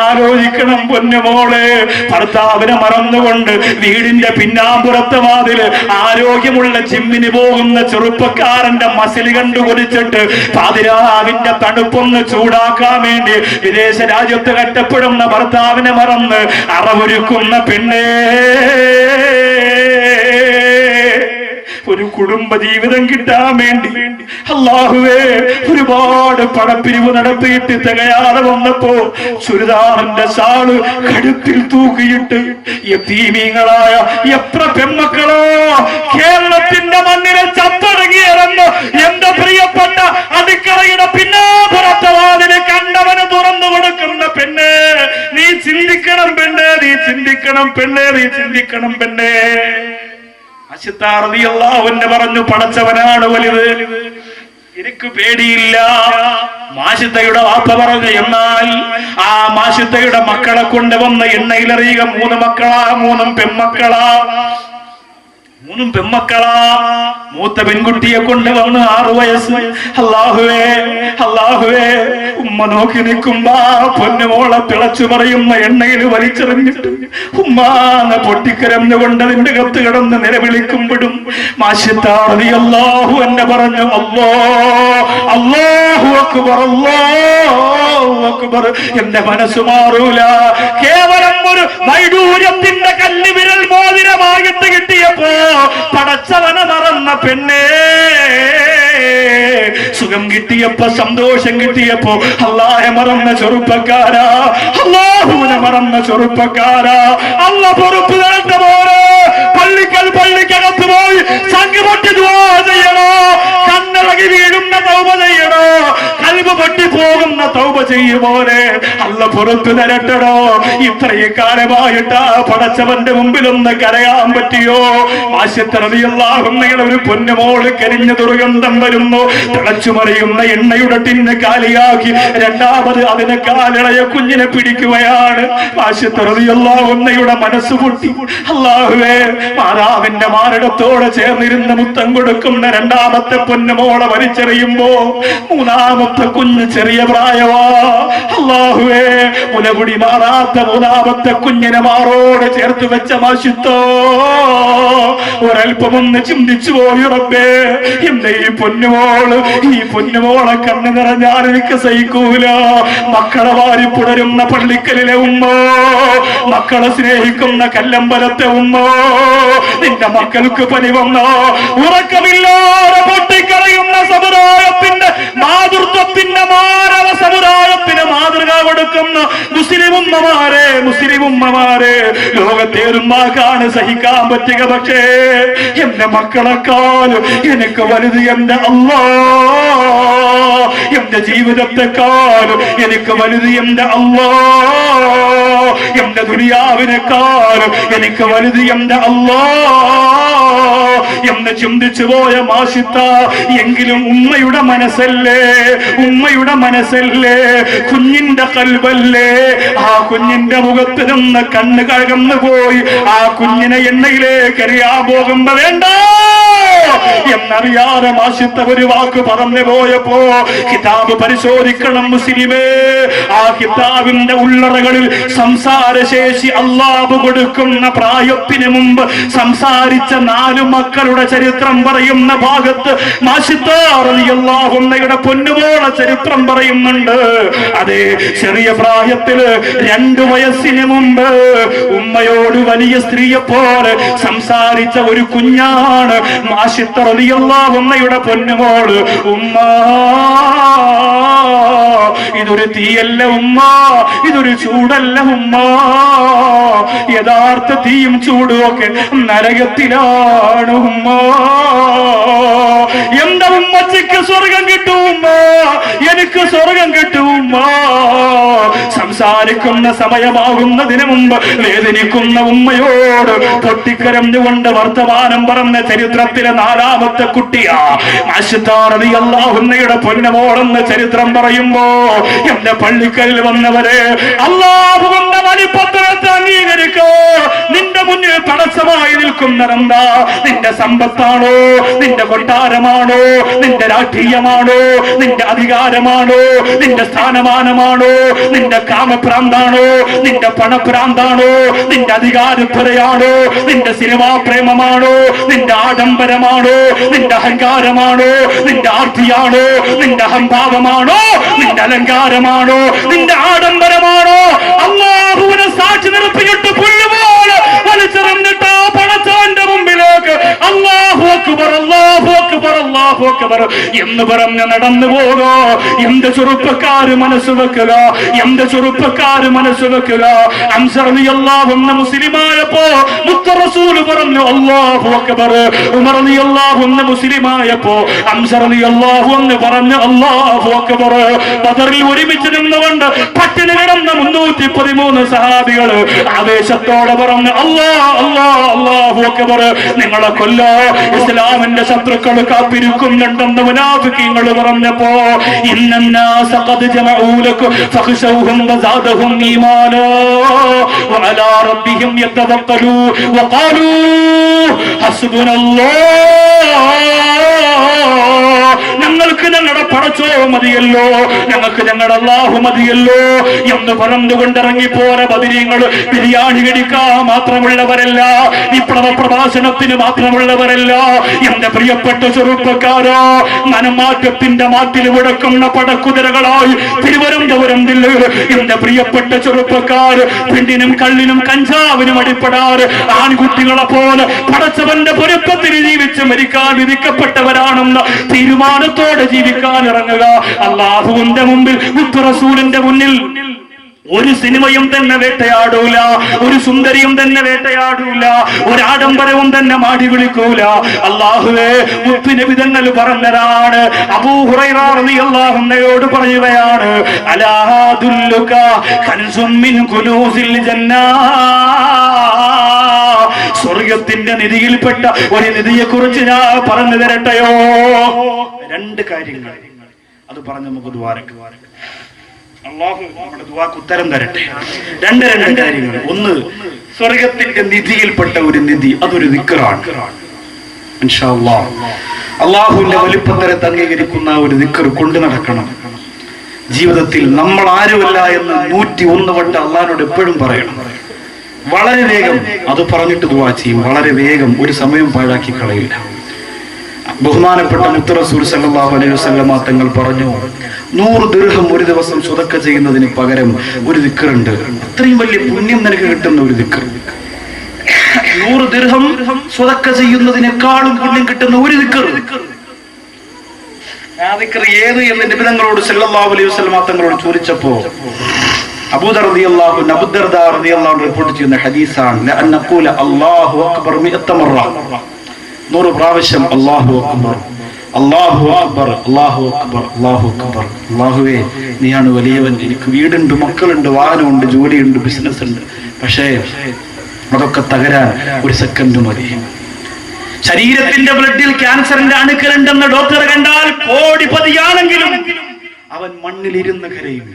ആലോചിക്കണം പൊന്നുമോളെ. ഭർത്താവിനെ മറന്നുകൊണ്ട് വീടിന്റെ പിന്നാമ്പുറത്തെ വാതില് ആരോഗ്യമുള്ള ജിമ്മിന് പോകുന്ന ചെറുപ്പക്കാരന്റെ മസിൽ കണ്ടു കൊതിച്ചിട്ട് പാതിരാവിന്റെ തണുപ്പൊന്ന് ചൂടാക്കാൻ വേണ്ടി വിദേശ രാജ്യത്ത് കഷ്ടപ്പെടുന്ന ഭർത്താവിനെ മറന്ന് അറവൊരുക്കുന്ന പെണ്ണേ, ഒരു കുടുംബ ജീവിതം കിട്ടാൻ വേണ്ടി അല്ലാഹുവേ ഒരുപാട് പണപ്പിരിവ് നടത്തിയിട്ട് തികയാതെ വന്നപ്പോ ചുരിദാറിന്റെ ഷാള് കഴുത്തിൽ തൂക്കിയിട്ട് യതീമീങ്ങളായ എത്ര പെൺമക്കളോ കേരളത്തിന്റെ മണ്ണിനെ ചത്തടങ്ങിയിറന്ന് എന്റെ പ്രിയപ്പെട്ട അടുക്കളയുടെ പിന്നാപുറത്തെ വാതില് കണ്ടവന് തുറന്നു കൊടുക്കുന്ന പെണ്ണ്, നീ ചിന്തിക്കണം പെണ്ണ്, നീ ചിന്തിക്കണം പെണ്ണ്, നീ ചിന്തിക്കണം പെണ്ണ്. ആശിത്ത റളിയല്ലാഹു അൻഹ പറഞ്ഞു, പടച്ചവനാണ് വലുത്, എനിക്ക് പേടിയില്ല. മാഷിത്തയുടെ വാപ്പ പറഞ്ഞു, എന്നാൽ ആ മാഷിത്തയുടെ മക്കളെ കൊണ്ടുവന്ന എണ്ണയിലറിയുക 3 മക്കളാ, 3 പെൺമക്കളാ, 3 പെൺമക്കളാ. മൂത്ത പെൺകുട്ടിയെ കൊണ്ടുവന്ന് 6 വയസ്സ്. അല്ലാഹുവേ, അല്ലാഹുവേ, ഉമ്മ നോക്കി നിൽക്കുമ്പോ പൊന്നുമോളെ തിളച്ചു പറയുന്ന എണ്ണയിൽ വലിച്ചെറിഞ്ഞിട്ട് ഉമ്മാന്ന് പൊട്ടിക്കരഞ്ഞുകൊണ്ട് അതിന്റെ കത്ത് കിടന്ന് നിലവിളിക്കുമ്പോഴും മാഷിത്ത റളിയല്ലാഹു അൻഹ പറഞ്ഞു, അല്ലാഹു അക്ബർ, അല്ലാഹു അക്ബർ. എന്റെ മനസ്സ് മാറൂല. കേവലം ഒരു വൈഡൂര്യത്തിന്റെ കല്ലുവിരൽ മോതിരമായിട്ട് കിട്ടിയപ്പോ പടച്ചവനെ മറന്ന പെണ്ണേ, സുഖം കിട്ടിയപ്പോ സന്തോഷം കിട്ടിയപ്പോ അല്ലാഹെ മറന്ന ചെറുപ്പക്കാരാ, അല്ലാഹുവിനെ മറന്ന ചെറുപ്പക്കാരാ. അല്ല പൊറുപ്പ് തരട്ടെ പോലെ പള്ളിക്കകത്ത് പോയി സംഘപൊട്ടി ദുആ ചെയ്യണോ, കണ്ണിളകി വീഴുന്ന തൗബ ചെയ്യണോ, കൽബ് പൊട്ടി പോകുന്ന തൗബ ചെയ്യുപോലെ അല്ല പൊറുപ്പ് തരട്ടടോ. ഇത്രയും കാലമായിട്ട് പടച്ചവന്റെ മുമ്പിലൊന്ന് കരയാൻ പറ്റിയോ? ആശിത്ത റളിയല്ലാഹു അൻഹയുടെ ഒരു പൊന്നുമോള് കരിഞ്ഞ ദുർഗന്ധം വരുന്നു. തിളച്ചു മറിയുന്ന എണ്ണയുടെ ടിന്ന് കാലിയാക്കി രണ്ടാമത് അതിനെ കാലിളയ കുഞ്ഞിനെ പിടിക്കുകയാണ്. ആശിത്ത റളിയല്ലാഹു അൻഹയുടെ മനസ്സ് പൊട്ടി. അല്ലാഹുവേ, മാതാവിന്റെ മാറിടത്തോടെ ചേർന്നിരുന്ന മുത്തം കൊടുക്കുന്ന രണ്ടാമത്തെ പൊന്നുമോളെ വലിച്ചെറിയുമ്പോ മൂന്നാമത്തെ കുഞ്ഞ് ചെറിയ പ്രായവാ. അല്ലാഹുവേ, മുലകുടി മാറാത്ത മൂന്നാമത്തെ കുഞ്ഞിനെ മാറോട് ചേർത്ത് വെച്ച മാഷിത്തോ ഒരൽപ്പമൊന്ന് ചിന്തിച്ചു പോയി റബ്ബേ. എന്റെ ഈ പൊന്നുമോളെ കണ്ണു നിറഞ്ഞാൽ എനിക്ക് സഹിക്കൂല. മക്കളെ വാരി പുണരുന്ന പള്ളിക്കലിലെ ഉമ്മ, മക്കളെ സ്നേഹിക്കുന്ന കല്ലമ്പലത്തെ ഉമ്മ, നിന്റെ മക്കൾക്ക് പനി വന്നോ? ഉറക്കമില്ലാതെ പൊട്ടിക്കളയുന്ന സമുദായത്തിന്റെ മാതൃത്വത്തിന്റെ മാനവ സമുദായത്തിന് മാതൃക കൊടുക്കുന്ന മുസ്ലിം ഉമ്മമാരെ ലോകത്തേരുമാക്കാണ് സഹിക്കാൻ പറ്റുക. പക്ഷേ എന്റെ മക്കളെക്കാൾ എനിക്ക് വലുത് എന്റെ അല്ലാഹ്, എന്റെ ജീവിതത്തെക്കാൾ എനിക്ക് വലുത് എന്റെ അല്ലാഹ്, എന്റെ ദുനിയാവിനേക്കാൾ എനിക്ക് വലുത് എന്റെ അല്ലാഹ് എന്ന് ചിന്തിച്ചു പോയ മാഷിത്ത. എങ്കിലും ഉമ്മയുടെ മനസ്സല്ലേ, ഉമ്മയുടെ മനസ്സല്ലേ, കുഞ്ഞിന്റെ കൽബല്ലേ, ആ കുഞ്ഞിന്റെ മുഖത്ത് നിന്ന് കണ്ണ് കഴകന്നു പോയി ആ കുഞ്ഞിനെ എണ്ണയിലേക്ക് എറിയാൻ പോകുമ്പോ വേണ്ട എന്നറിയാതെ മാഷിത്ത ഒരു വാക്ക് പറഞ്ഞു പോയപ്പോ കിതാബ് പരിശോധിക്കണം മുസ്ലിമേ. ആ കിതാബിന്റെ ഉള്ളറകളിൽ സംസാരശേഷി അല്ലാഹു കൊടുക്കുന്ന പ്രായത്തിന് മുമ്പ് സംസാരിച്ച 4 മക്കളുടെ ചരിത്രം പറയുന്ന ഭാഗത്ത് മാഷിത്ത റളിയല്ലാഹു അൻഹയുടെ പൊന്നുമോളെ ചരിത്രം പറയുന്നുണ്ട്. അതെ, ചെറിയ പ്രായത്തില് 2 വയസ്സിന് മുമ്പ് ഉമ്മയോട് വലിയ സ്ത്രീയെ പോലെ സംസാരിച്ച ഒരു കുഞ്ഞാണ് മാഷിത്ത റളിയല്ലാഹു അൻഹയുടെ പൊന്നുമോള്. ഉമ്മ, ഇതൊരു തീയല്ല ഉമ്മ, ഇതൊരു ചൂടല്ല ഉമ്മ, യഥാർത്ഥ തീയും ചൂടും ഒക്കെ നരകത്തിലാണ് ഉമ്മ. എന്റെ ഉമ്മച്ചയ്ക്ക് സ്വർഗം കിട്ടും ഉമ്മ, എനിക്ക് സ്വർഗം കിട്ടും ഉമ്മ. സംസാരിക്കുന്ന സമയമാകുന്നതിന് മുമ്പ് വേദനിക്കുന്ന ഉമ്മയോട് പൊട്ടിക്കരഞ്ഞുകൊണ്ട് വർത്തമാനം പറഞ്ഞ ചരിത്രത്തിലെ 4ാമത്തെ കുട്ടിയാ മാഷിത്ത റളിയല്ലാഹു അൻഹയുടെ പൊന്നുമോളെന്ന് ചരിത്രം പറയുമ്പോ എന്റെ പള്ളിക്കലിൽ വന്നവരെ, അല്ലാഹുവിന്റെ വലിപ്പത്തെ അംഗീകരിക്കോ. നിന്റെ മുന്നിൽ തടസ്സമായി നിൽക്കുന്നതെന്താ? നിന്റെ സമ്പത്താണോ, നിന്റെ കൊട്ടാരമാണോ, നിന്റെ രാഷ്ട്രീയമാണോ, നിന്റെ അധികാരമാണോ, നിന്റെ സ്ഥാനമാനമാണോ, നിന്റെ കാമഭ്രാന്താണോ, നിന്റെ പണഭ്രാന്താണോ, നിന്റെ അധികാരത്വരയാണോ, നിന്റെ സിനിമാ പ്രേമമാണോ, നിന്റെ ആഡംബരമാണോ, നിന്റെ അഹങ്കാരമാണോ, നിന്റെ ആർത്തിയാണോ, നിന്റെ അഹംഭാവമാണോ, നിന്റെ അലങ്കാരമാണോ, നിന്റെ ആഡംബരമാണോ? അല്ലാഹുവിനെ സാക്ഷി നിർത്തിയിട്ട് പുല്ലുപോലെ വലിച്ചെറിഞ്ഞിട്ട് ആ പണച്ചാന്റെ മുമ്പിലേക്ക് അല്ലാഹു അക്ബർ, അല്ലാഹു അക്ബർ, അല്ലാഹു അക്ബർ എന്ന് പറഞ്ഞ് നടന്നു പോകോ. എന്റെ ചെറുപ്പക്കാര് മനസ്സ് വെക്കുക, എന്റെ ചെറുപ്പക്കാര് മനസ്സ് വെക്കുക. ഹംസ റളിയല്ലാഹു അൻഹു മുസ്ലിമായപ്പോ മുത്ത് റസൂൽ പറഞ്ഞു അല്ലാഹു അക്ബർ. ഉമർ റളിയല്ലാഹു അൻഹു മുസ്ലിമായപ്പോ ഹംസ റളിയല്ലാഹു അൻഹു പറഞ്ഞു അല്ലാഹു അക്ബർ. ബദറിൽ ഒരുമിച്ച് നിന്നുകൊണ്ട് പട്ടിണി കിടന്ന 313 സഹാബികൾ ആവേശത്തോടെ പറഞ്ഞു അല്ലാഹ് അല്ലാഹ് അല്ലാഹു അക്ബർ. നിങ്ങളെ കൊല്ലോ ഇസ്ലാമിന്റെ ശത്രുക്കൾ കാത്തിരിക്കുന്നുണ്ടെന്ന് മുനാഫിഖീങ്ങൾ പറഞ്ഞപ്പോ ഇന്നന്നാസ ഖദ് ജമഊ ലക്കും ഫഖ്ശൗഹും വസാദഹും ഈമാനാ വഅലാ റബ്ബിഹിം യതവക്കലൂ വഖാലൂ ഹസ്ബുനല്ലാഹ്. ഞങ്ങൾക്ക് ഞങ്ങളുടെ പടച്ചോ മതിയല്ലോ, ഞങ്ങൾക്ക് ഞങ്ങളുടെ അല്ലാഹു മതിയല്ലോ എന്ന് പറഞ്ഞുകൊണ്ടിറങ്ങിപ്പോരെ ബദരീങ്ങൾ ബിരിയാണി കടിക്കാൻ മാത്രമുള്ളവരല്ല, വിപ്ലവ പ്രഭാഷണത്തിന് മാത്രമുള്ളവരല്ല. എന്റെ പ്രിയപ്പെട്ട ചെറുപ്പക്കാരോ, മനംമാറ്റത്തിന്റെ മാറ്റിൽ വിടക്കുന്ന പടക്കുതിരകളായി തിരുവനന്തപുരം ജില്ലയിൽ എന്റെ പ്രിയപ്പെട്ട ചെറുപ്പക്കാർ പെണ്ണിനും കള്ളിനും കഞ്ചാവിനും അടിപ്പെടാറ് ആൺകുട്ടികളെ പോലെ പടച്ചവന്റെ പൊരുപ്പത്തിന് ജീവിച്ച് മരിക്കാൻ വിധിക്കപ്പെട്ടവരാണെന്ന തീരുമാനത്തോടെ ജീവിക്കാൻ ഇറങ്ങുക. അല്ലാഹുവിന്റെ മുമ്പിൽ മുത്ത് റസൂലിന്റെ മുന്നിൽ ഒരു സിനിമയും തന്നെ വേട്ടയാടൂല, ഒരു സുന്ദരിയും തന്നെ വേട്ടയാടൂല, ഒരു ആഡംബരവും തന്നെ മാടി വിളിക്കൂല. അല്ലാഹുവേ, മുത്തുനബി തങ്ങൾ പറഞ്ഞതാണ്. അബൂ ഹുറൈറ റളിയല്ലാഹു അൻഹയോട് പറയുകയാണ് അലാ അദുല്ലുക കൻസും മിൻ കുനൂസിൽ ജന്നാ. സ്വർഗത്തിന്റെ നിധിയിൽപ്പെട്ട ഒരു നിധിയെ കുറിച്ച് ഞാൻ പറഞ്ഞു തരട്ടെയോ? 2 കാര്യങ്ങൾ അത് പറഞ്ഞ് നമുക്ക് ദുആക്ക് അല്ലാഹു നമ്മുടെ ദുആക്ക് ഉത്തരം തരട്ടെ. 2 കാര്യങ്ങൾ. ഒന്ന്, സ്വർഗത്തിന്റെ നിധിയിൽപ്പെട്ട ഒരു നിധി, അതൊരു ദിക്റാണ്. ഇൻഷാ അല്ലാഹ് അല്ലാഹുവിന്റെ വലിപ്പത്തരത്തെ അംഗീകരിക്കുന്ന ഒരു ദിക്ർ കൊണ്ടു നടക്കണം ജീവിതത്തിൽ. നമ്മൾ ആരുമല്ല എന്ന് 101 വട്ടം അല്ലാഹുവോട് എപ്പോഴും പറയണം. വളരെ വേഗം അത് പറഞ്ഞിട്ട് ദുആ ചെയ്യും. വളരെ വേഗം, ഒരു സമയം പാഴാക്കി കളയില്ല. ബഹുമാനപ്പെട്ട മുത്ത് റസൂൽ സല്ലല്ലാഹു അലൈഹി വസല്ലമ തങ്ങൾ പറഞ്ഞു 100 ദിർഹം ഒരു ദിവസം സ്വതക്ക ചെയ്യുന്നതിന് പകരം ഒരു ദിക്റുണ്ട്. അത്രയും വലിയ പുണ്യം നിനക്ക് കിട്ടുന്ന ഒരു ദിക്ർ. 100 ദിർഹം സ്വതക്ക ചെയ്യുന്നതിനേക്കാളും പുണ്യം കിട്ടുന്ന ഒരു ദിക്ർ. ആ ദിക്ർ ഏത് എന്ന് നബി തങ്ങളോട് സല്ലല്ലാഹു അലൈഹി വസല്ലമ തങ്ങളോട് ചോദിച്ചപ്പോ അബൂദർ റളിയല്ലാഹു അൻഹു, അബൂദർദ റളിയല്ലാഹു അൻഹു റിപ്പോർട്ട് ചെയ്യുന്ന ഹദീസാണ് ലഅൻ നഖൂല അല്ലാഹു അക്ബർ 100 മറ, 100 പ്രാവശ്യം അല്ലാഹു അക്ബർ അല്ലാഹു അക്ബർ, അല്ലാഹു അക്ബർ, അല്ലാഹു അക്ബർ. അല്ലാഹുവേ, നീയാണ് വലിയവൻ. എനിക്ക് വീടുണ്ട്, മക്കളുണ്ട്, വാഹനമുണ്ട്, ജോലിയുണ്ട്, ബിസിനസ് ഉണ്ട്. പക്ഷേ അതൊക്കെ തകരാൻ ഒരു സെക്കൻഡ് മതി. ശരീരത്തിന്റെ ബ്ലഡിൽ ക്യാൻസറിന്റെ അണുക്കളുണ്ടെന്ന് ഡോക്ടർ കണ്ടാൽ കോടിപതിയാണെങ്കിലും അവൻ മണ്ണിലിരുന്ന് കരയും.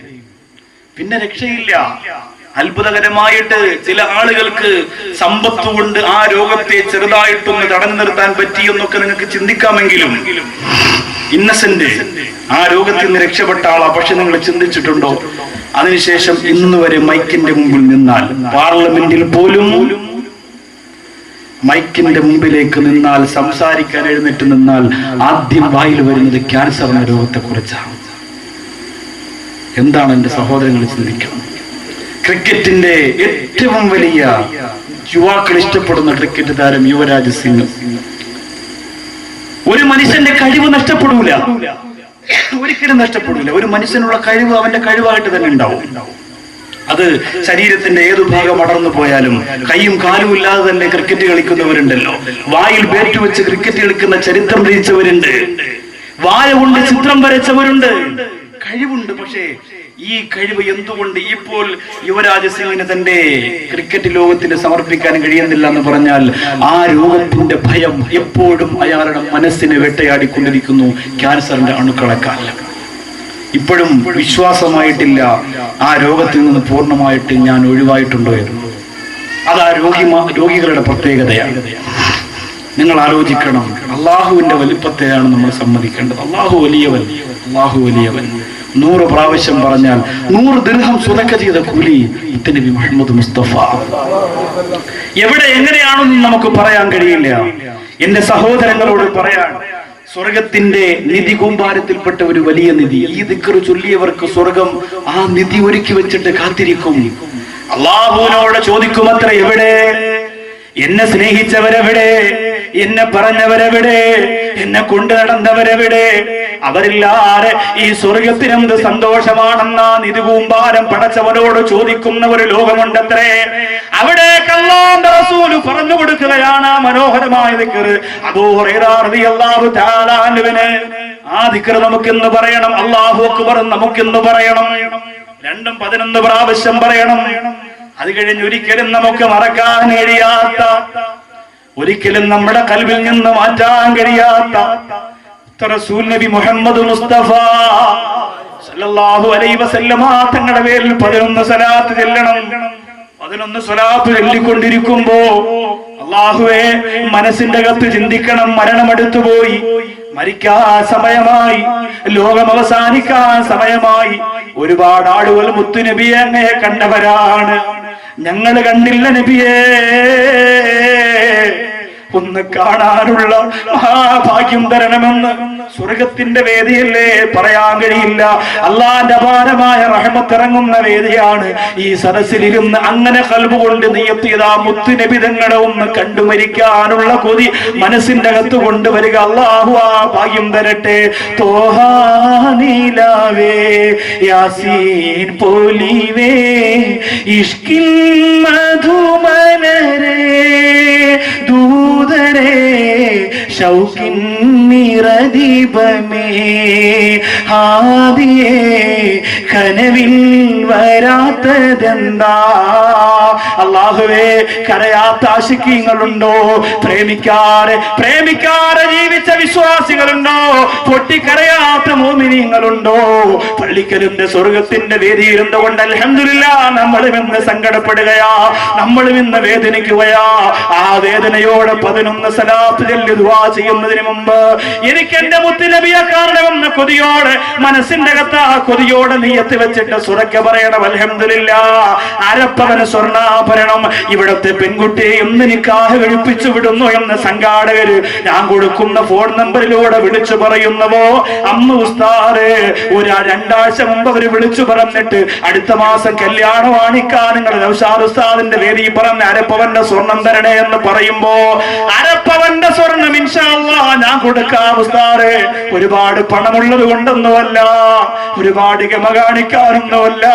പിന്നെ രക്ഷയില്ല. അത്ഭുതകരമായിട്ട് ചില ആളുകൾക്ക് സമ്പത്ത് കൊണ്ട് ആ രോഗത്തെ ചെറുതായിട്ടൊന്ന് തടഞ്ഞു നിർത്താൻ പറ്റിയെന്നൊക്കെ നിങ്ങൾക്ക് ചിന്തിക്കാമെങ്കിലും ഇന്നസെന്റ് ആ രോഗത്തിൽ നിന്ന് രക്ഷപ്പെട്ട ആളാ. പക്ഷെ നിങ്ങൾ ചിന്തിച്ചിട്ടുണ്ടോ, അതിനുശേഷം ഇന്ന് വരെ മൈക്കിന്റെ മുമ്പിൽ നിന്നാൽ, പാർലമെന്റിൽ പോലും മൈക്കിന്റെ മുമ്പിലേക്ക് നിന്നാൽ, സംസാരിക്കാൻ എഴുന്നേറ്റ് നിന്നാൽ ആദ്യം വായിൽ വരുന്നത് ക്യാൻസർ എന്ന രോഗത്തെ കുറിച്ചാണ്. എന്താണ് എന്റെ സഹോദരങ്ങൾ ചിന്തിക്കണം. ക്രിക്കറ്റിന്റെ ഏറ്റവും വലിയ യുവാക്കൾ ഇഷ്ടപ്പെടുന്ന ക്രിക്കറ്റ് താരം യുവരാജ് സിംഗ്. ഒരു മനുഷ്യന്റെ കഴിവ് നഷ്ടപ്പെടൂല, ഒരിക്കലും നഷ്ടപ്പെടില്ല. ഒരു മനുഷ്യനുള്ള കഴിവ് അവന്റെ കഴിവായിട്ട് തന്നെ ഉണ്ടാവും. അത് ശരീരത്തിന്റെ ഏതു ഭാഗം അടർന്നു പോയാലും, കൈയും കാലും ഇല്ലാതെ തന്നെ ക്രിക്കറ്റ് കളിക്കുന്നവരുണ്ടല്ലോ. വായിൽ ബാറ്റ് വെച്ച് ക്രിക്കറ്റ് കളിക്കുന്ന ചരിത്രം രചിച്ചവരുണ്ട്, വായ കൊണ്ട് ചിത്രം വരച്ചവരുണ്ട്. കഴിവുണ്ട്. പക്ഷേ ഈ കഴിവ് എന്തുകൊണ്ട് ഇപ്പോൾ യുവരാജ് സിംഗിന് തന്റെ ക്രിക്കറ്റ് ലോകത്തിന് സമർപ്പിക്കാൻ കഴിയുന്നില്ല എന്ന് പറഞ്ഞാൽ, ആ രോഗത്തിന്റെ ഭയം എപ്പോഴും അയാളുടെ മനസ്സിനെ വേട്ടയാടിക്കൊണ്ടിരിക്കുന്നു. ക്യാൻസറിന്റെ അണുക്കളെക്കാൾ ഇപ്പോഴും വിശ്വാസമായിട്ടില്ല ആ രോഗത്തിൽ നിന്ന് പൂർണ്ണമായിട്ട് ഞാൻ ഒഴിവായിട്ടുണ്ടോ എന്ന്. അത് ആ രോഗികളുടെ പ്രത്യേകതയാണ്. നിങ്ങൾ ആലോചിക്കണം. അള്ളാഹുവിന്റെ വലിപ്പത്തെയാണ് നമ്മൾ സമ്മതിക്കേണ്ടത്. അള്ളാഹു വലിയവൻ, അള്ളാഹു വലിയവൻ. 100 പ്രാവശ്യം പറഞ്ഞാൽ 100 ദിർഹം സ്വതക്ക ചെയ്ത കൂലി നബി മുഹമ്മദ് മുസ്തഫ. എവിടെ എങ്ങനെയാണെന്ന് നമുക്ക് പറയാൻ കഴിയില്ല. എന്റെ സഹോദരങ്ങളോട് പറയാൻ, സ്വർഗത്തിന്റെ നിധി കൂമ്പാരത്തിൽപ്പെട്ട ഒരു വലിയ നിധി. ഈ ദിക്ർ ചൊല്ലിയവർക്ക് സ്വർഗം ആ നിധി ഒരുക്കി വെച്ചിട്ട് കാത്തിരിക്കും. അള്ളാഹുവിനോട് ചോദിക്കുമത്ര, എവിടെ എന്നെ സ്നേഹിച്ചവരെവിടെ, എന്നെ പറഞ്ഞവരെവിടെ, എന്നെ കൊണ്ടു നടന്നവരെവിടെ? അവരില്ലാതെ ഈ സ്വർഗത്തിനെന്ത് സന്തോഷമാണെന്ന നിധി കൂമ്പാരം പടച്ചവനോട് ചോദിക്കുന്ന ഒരു ലോകമുണ്ടത്രേ. അവിടെ അല്ലാഹുവിന്റെ റസൂൽ പറഞ്ഞു കൊടുക്കുകയാണ് മനോഹരമായ ദിക്ർ. അബൂ ഹുറൈറ റളിയല്ലാഹു തആല അൻഹുവിനെ ആ ദിക്ർ നമുക്കിന്ന് പറയണം. അല്ലാഹു അക്ബർ നമുക്കിന്ന് പറയണം. 11 പ്രാവശ്യം പറയണം. അത് കഴിഞ്ഞ് ഒരിക്കലും നമുക്ക് മറക്കാൻ കഴിയാത്ത, ഒരിക്കലും നമ്മുടെ കൽബിൽ നിന്ന് മാറ്റാൻ കഴിയാത്ത റസൂൽ നബി മുഹമ്മദ് മുസ്തഫ സല്ലല്ലാഹു അലൈഹി വസല്ലമ തങ്ങളുടെ പേരിൽ 11 സ്വലാത്ത് ചെല്ലണം. 11 സ്വലാത്ത് ചൊല്ലിക്കൊണ്ടിരിക്കുമ്പോ അല്ലാഹുവേ, മനസ്സിന്റെ അകത്ത് ചിന്തിക്കണം, മരണമെടുത്തു പോയി, മരിക്കാൻ സമയമായി, ലോകം അവസാനിക്കാൻ സമയമായി. ഒരുപാട് ആളുകൾ മുത്തുനബിയെ അങ്ങയെ കണ്ടവരാണ്, ഞങ്ങൾ കണ്ടില്ല നബിയേ. ഒന്ന് കാണാനുള്ള മഹാഭാഗ്യം തരണമെന്ന് സ്വർഗത്തിന്റെ വേദിയല്ലേ, പറയാൻ കഴിയില്ല. അള്ളാന്റെ അപാരമായ റഹ്മത്ത് ഇറങ്ങുന്ന വേദിയാണ്. ഈ സദസ്സിലിരുന്ന് അങ്ങനെ ഖൽബ് കൊണ്ട് നിയത്തിയതാ മുത്തുനബി തങ്ങളെ ഒന്ന് കണ്ടു മരിക്കാനുള്ള കൊതി മനസ്സിന്റെ അകത്ത് കൊണ്ടുവരിക. അല്ലാഹു ആ ഭാഗ്യം തരട്ടെ. തോഹാ നീലാവേ യാസീൻ പോലിവേ ഇഷ്കിൻ മധുമലരേ ദൂതരേ ശൗകിൻ നിറദീപമേ ഹാദിയേ കനവിൽ വരാത്തതെന്താ? അല്ലാഹുവേ, കരയാത്ത ആശിക്കീങ്ങളുണ്ടോ? പ്രേമിക്കാരെ ജീവിച്ച വിശ്വാസികളുണ്ടോ? പൊട്ടിക്കരയാത്ത മോമിനീങ്ങളുണ്ടോ? പള്ളിക്കലിന്റെ സ്വർഗത്തിന്റെ വേദിയിരുന്നുകൊണ്ട് അൽഹംദുലില്ലാഹ് നമ്മളും ഇന്ന് സങ്കടപ്പെടുകയാ, നമ്മളും ഇന്ന് വേദനിക്കുകയാ. ആ വേദനയോടെ 11 സ്വലാത്ത് ചൊല്ലി ദുആ ചെയ്യുന്നതിന് മുമ്പ് എനിക്ക് എന്റെ മുത്തുനബിയെ കാണണമെന്ന കൊതിയോടെ, മനസ്സിന്റെ അകത്ത് ആ കൊതിയോടെ നിയത്ത് വെച്ചിട്ട് സുറക്ക പറയണം. അൽഹംദുലില്ലാഹ്, അരപ്പവന് സ്വർണ്ണാഭരണം ഇവിടത്തെ പെൺകുട്ടിയെ ഇന്ന് നിക്കാഹ് കഴിപ്പിച്ചു വിടുന്നു എന്ന് സംഘാടകര് ഞാൻ കൊടുക്കുന്ന ഫോൺ നമ്പറിലൂടെ വിളിച്ചു പറയുന്നവോ, അന്ന് ഉസ്താദ് ഒരു 2 ആഴ്ച മുമ്പ് അവര് വിളിച്ചു പറഞ്ഞിട്ട് അടുത്ത മാസം കല്യാണമാണിക്കാൻ നിങ്ങൾ നൗഷാദ് ഉസ്താദിന്റെ വേദി പറഞ്ഞ അരപ്പവന്റെ സ്വർണം തരണേ എന്ന് പറയുമ്പോ, അരപ്പവന്റെ സ്വർണം ഇൻഷാ അല്ലാഹ് ഞാൻ കൊടുക്കാം ഉസ്താദേ. ഒരുപാട് പണമുള്ളത് കൊണ്ടൊന്നുമല്ല, ഒരുപാട് ഗമ കാണിക്കാനൊന്നുമല്ല.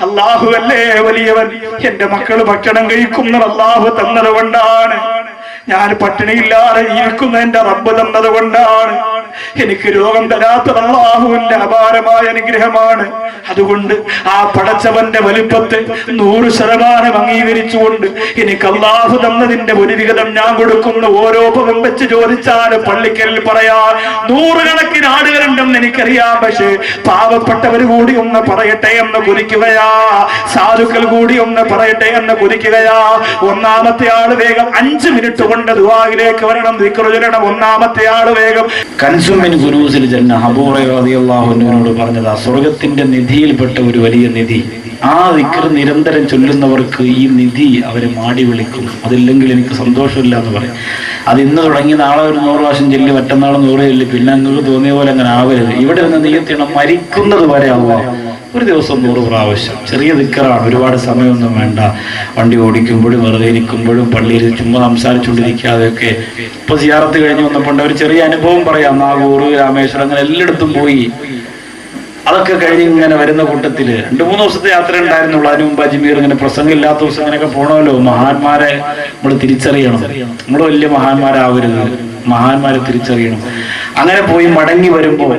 അല്ലാഹുവല്ലേ വലിയവൻ. എന്റെ മക്കള് ഭക്ഷണം കഴിക്കുന്നത് അല്ലാഹു തന്നത് കൊണ്ടാണ്, ഞാൻ പട്ടിണിയില്ലാതെ ജീവിക്കുന്ന എന്റെ റബ്ബ് തന്നത് കൊണ്ടാണ്. എനിക്ക് രോഗം തരാത്തത് അല്ലാഹുവിന്റെ അപാരമായ അനുഗ്രഹമാണ്. അതുകൊണ്ട് ആ പടച്ചവന്റെ വലിപ്പത്തെ 100% അംഗീകരിച്ചുകൊണ്ട് എനിക്ക് അല്ലാഹു തന്നതിന്റെ ഒരു വിഹിതം ഞാൻ കൊടുക്കുന്ന ഓരോ പവൻ വെച്ച് ചോദിച്ചാൽ പള്ളിക്കലിൽ പറയാ 100 കണക്കിന് ആളുകളുണ്ടെന്ന് എനിക്കറിയാം. പക്ഷേ പാവപ്പെട്ടവർ കൂടി ഒന്ന് പറയട്ടെ എന്ന് കൊതിക്കുകയാ, സാധുക്കൾ കൂടി ഒന്ന് പറയട്ടെ എന്ന് കൊതിക്കുകയാ. ഒന്നാമത്തെ ആള് വേഗം 5 മിനിറ്റ് കൊണ്ട് ദുആയിലേക്ക് വരണം, ദിക്ർ ചൊല്ലണം. ഒന്നാമത്തെ ആള് വേഗം കൻസുമിൻ കുനൂസിൽ ജന്ന അബൂ ഹുറൈറ റളിയല്ലാഹു അൻഹുവിനോട് പറഞ്ഞതാ, സ്വർഗ്ഗത്തിന്റെ നിധിയിൽപ്പെട്ട ഒരു വലിയ നിധി. ആ ദിക്ർ നിരന്തരം ചൊല്ലുന്നവർക്ക് ഈ നിധി അവരെ മാടി വിളിക്കും. അതില്ലെങ്കിൽ എനിക്ക് സന്തോഷമില്ല എന്ന് പറയും. അത് ഇന്ന് തുടങ്ങി നാളെ ഒരു 100 പ്രാവശ്യം ചൊല്ലി, മറ്റന്നാൾ 100 ചൊല്ലി, പിന്നെ നിങ്ങൾക്ക് തോന്നിയ പോലെ അങ്ങനെ ആവരുത്. ഇവിടെ നിന്ന് നീയത്തിണം മരിക്കുന്നത് വരെ ആവാം. ഒരു ദിവസം 100 പ്രാവശ്യം. ചെറിയ ദിക്റാണ്, ഒരുപാട് സമയമൊന്നും വേണ്ട. വണ്ടി ഓടിക്കുമ്പോഴും വെറുതെ ഇരിക്കുമ്പോഴും പള്ളിയിൽ ചുമ്മാ സംസാരിച്ചുകൊണ്ടിരിക്കാതെയൊക്കെ. ഇപ്പൊ സിയാറത്ത് കഴിഞ്ഞ് വന്നപ്പോൾ ഒരു ചെറിയ അനുഭവം പറയാം. നാഗൂർ, രാമേശ്വരം, അങ്ങനെ എല്ലായിടത്തും പോയി. അതൊക്കെ കഴിഞ്ഞ് ഇങ്ങനെ വരുന്ന കൂട്ടത്തില് 2-3 ദിവസത്തെ യാത്ര ഉണ്ടായിരുന്നുള്ളൂ. അതിന് മുമ്പ് അജ്മീർ, ഇങ്ങനെ പ്രസംഗം ഇല്ലാത്ത ദിവസം ഇങ്ങനെയൊക്കെ പോകണമല്ലോ. മഹാന്മാരെ നമ്മൾ തിരിച്ചറിയണം. നമ്മൾ വലിയ മഹാന്മാരാവരുത്, മഹാന്മാരെ തിരിച്ചറിയണം. അങ്ങനെ പോയി മടങ്ങി വരുമ്പോ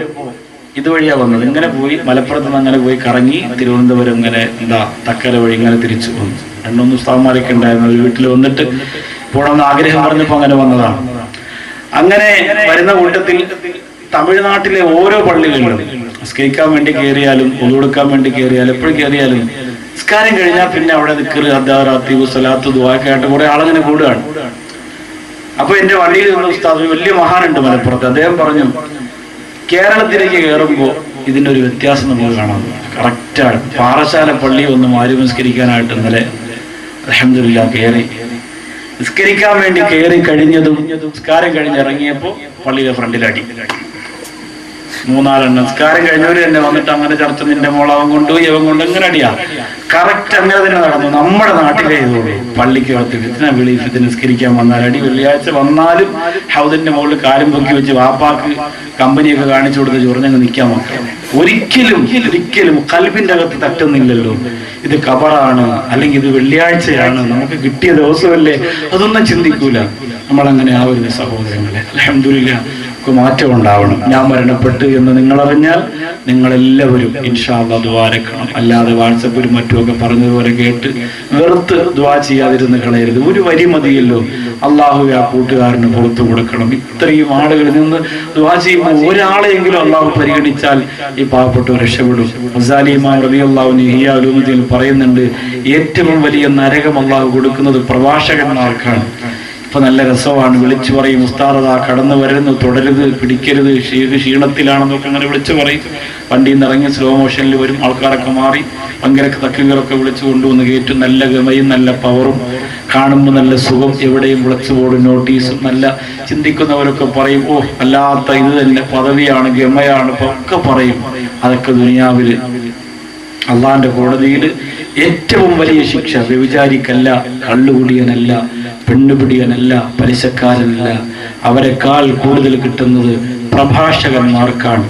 ഇതുവഴിയാ വന്നത്. ഇങ്ങനെ പോയി മലപ്പുറത്ത് നിന്ന് അങ്ങനെ പോയി കറങ്ങി തിരുവനന്തപുരം ഇങ്ങനെ തക്കര വഴി ഇങ്ങനെ തിരിച്ചു വന്നു. 2-3 ഉസ്താദന്മാരൊക്കെ ഉണ്ടായിരുന്നു. ഒരു വീട്ടിൽ വന്നിട്ട് പോകണമെന്ന് ആഗ്രഹം പറഞ്ഞപ്പോ അങ്ങനെ വന്നതാണ്. അങ്ങനെ വരുന്ന കൂട്ടത്തിൽ തമിഴ്നാട്ടിലെ ഓരോ പള്ളികളിലും നിസ്കരിക്കാൻ വേണ്ടി കയറിയാലും, ഒതുകൊടുക്കാൻ വേണ്ടി കയറിയാലും, എപ്പോഴും കയറിയാലും നിസ്കാരം കഴിഞ്ഞാൽ പിന്നെ അവിടെ ദിക്ർ, അദ്ദാർ, അത്തീബ്, സ്വലാത്ത്, ദുആ ആയിട്ട് കുറെ ആളങ്ങനെ കൂടുകയാണ്. അപ്പൊ എന്റെ വള്ളിയിൽ നിന്ന് ഉസ്താദ്, വലിയ മഹാനുണ്ട് മലപ്പുറത്ത്, അദ്ദേഹം പറഞ്ഞു, കേരളത്തിലേക്ക് കയറുമ്പോ ഇതിന്റെ ഒരു വ്യത്യാസം നമുക്ക് കാണാം. കറക്റ്റാണ്. പാറശാല പള്ളി ഒന്ന് മാരി നിസ്കരിക്കാനായിട്ട് ഇന്നലെ അൽഹംദുലില്ലാ കയറി. നിസ്കരിക്കാൻ വേണ്ടി കയറി കഴിഞ്ഞതും നിസ്കാരം കഴിഞ്ഞിറങ്ങിയപ്പോ പള്ളിയുടെ ഫ്രണ്ടിലടി 3-4 എണ്ണം. നിസ്കാരം കഴിഞ്ഞവര് തന്നെ വന്നിട്ട് അങ്ങനെ ചർച്ച, നിന്റെ മോളവൻ കൊണ്ടുപോയി, അവൻ കൊണ്ട് എങ്ങനെ അടിയാ. കറക്റ്റ് അങ്ങനെ തന്നെ നടന്നു. നമ്മുടെ നാട്ടിലെ ഇതോടെ പള്ളിക്ക് അകത്ത് വിളി നിസ്കരിക്കാൻ വന്നാൽ അടി. വെള്ളിയാഴ്ച വന്നാലും ഹൗദിന്റെ മുകളിൽ കാലും പൊക്കി വെച്ച് വാപ്പാക്ക് കമ്പനിയൊക്കെ കാണിച്ചു കൊടുത്ത് ചൊറിഞ്ഞങ്ങ് നിൽക്കാൻ മക്കൾ. ഒരിക്കലും കൽബിന്റെ അകത്ത് തട്ടുന്നില്ലല്ലോ. ഇത് ഖബറാണ്, അല്ലെങ്കിൽ ഇത് വെള്ളിയാഴ്ചയാണ്, നമുക്ക് കിട്ടിയ ദിവസമല്ലേ, അതൊന്നും ചിന്തിക്കൂല. നമ്മളങ്ങനെ ആവരുത് സഹോദരങ്ങളെ. അൽഹംദുലില്ലാ മാറ്റം ഉണ്ടാവണം. ഞാൻ മരണപ്പെട്ടു എന്ന് നിങ്ങളറിഞ്ഞാൽ നിങ്ങളെല്ലാവരും ഇൻഷാ അല്ലാഹ് ദുആ രക്കണം. അല്ലാതെ വാട്സപ്പിലും മറ്റുമൊക്കെ പറഞ്ഞതുപോലെ കേട്ട് വെറുത്ത് ദുആ ചെയ്യാതിരുന്ന് കളയരുത്. ഒരു വരി മതിയല്ലോ. അള്ളാഹു ആ കൂട്ടുകാരന് പുറത്തു കൊടുക്കണം. ഇത്രയും ആളുകളിൽ നിന്ന് ദുആ ചെയ്യുമ്പോൾ ഒരാളെയെങ്കിലും അള്ളാഹു പരിഗണിച്ചാൽ ഈ പാവപ്പെട്ടവർ രക്ഷപ്പെടും. ഗസാലി ഇമാം റളിയല്ലാഹു അൻഹു ഇഹ്യാ ഉലൂമുദ്ദീൻ പറയുന്നുണ്ട്, ഏറ്റവും വലിയ നരകം അള്ളാഹു കൊടുക്കുന്നത് പ്രഭാഷകന്മാർക്കാണ്. ഇപ്പൊ നല്ല രസമാണ്, വിളിച്ചു പറയും, ഉസ്താദാ കടന്നു വരുന്നു, തുടരുത്, പിടിക്കരുത്, ക്ഷീണത്തിലാണെന്നൊക്കെ അങ്ങനെ വിളിച്ചു പറയും. വണ്ടിയിൽ നിന്ന് ഇറങ്ങി സ്ലോ മോഷനിൽ വരും, ആൾക്കാരൊക്കെ മാറി ഭയങ്കര തക്കുകളൊക്കെ വിളിച്ചു കൊണ്ടുവന്ന് കയറ്റും. നല്ല ഗമയും നല്ല പവറും, കാണുമ്പോൾ നല്ല സുഖം, എവിടെയും വിളിച്ചു ബോർഡ് നോട്ടീസും. നല്ല ചിന്തിക്കുന്നവരൊക്കെ പറയും, ഓ അല്ലാത്ത ഇത് തന്നെ പദവിയാണ്, ഗമയാണ്, ഒക്കെ പറയും. അതൊക്കെ ദുനിയാവില് അള്ളാന്റെ കോടതിയിൽ ഏറ്റവും വലിയ ശിക്ഷ വ്യഭിചാരിക്കല്ല, കള്ളുകുടിയനല്ല, പെണ്ണുപിടിയനല്ല, പലിശക്കാരനല്ല. അവരെക്കാൾ കൂടുതൽ കിട്ടുന്നത് പ്രഭാഷകന്മാർക്കാണ്.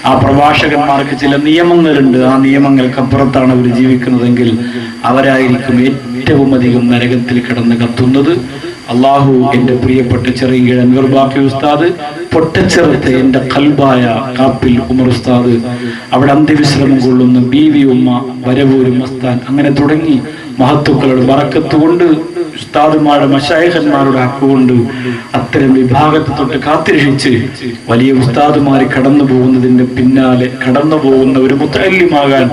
ആ പ്രഭാഷകന്മാർക്ക് ചില നിയമങ്ങളുണ്ട്. ആ നിയമങ്ങൾക്കപ്പുറത്താണ് അവർ ജീവിക്കുന്നതെങ്കിൽ അവരായിരിക്കും ഏറ്റവും അധികം നരകത്തിൽ കിടന്ന് കത്തുന്നത്. അള്ളാഹു എന്റെ പ്രിയപ്പെട്ട ചെറിയ അൻവർ ബാക്കി ഉസ്താദ്, പൊട്ടച്ചെറുത്ത് എന്റെ കൽബായ കാപ്പിൽ ഉമർ ഉസ്താദ്, അവിടെ അന്ത്യവിശ്രമം കൊള്ളുന്ന ബീവി ഉമ്മ, വരവൂര് മസ്താൻ, അങ്ങനെ തുടങ്ങി മഹത്തുക്കളുടെ ബറക്കത്ത് കൊണ്ട്, ഉസ്താദുമാരുടെ മശായിഖന്മാരുടെ ഹക്കുകൊണ്ട് അത്തരം വിഭാഗത്തെ തൊട്ട് കാത്തിരക്ഷിച്ച് വലിയ ഉസ്താദുമാര് കടന്നു പോകുന്നതിന്റെ പിന്നാലെ കടന്നു പോകുന്ന ഒരു മുത്തഅല്ലിമാകാൻ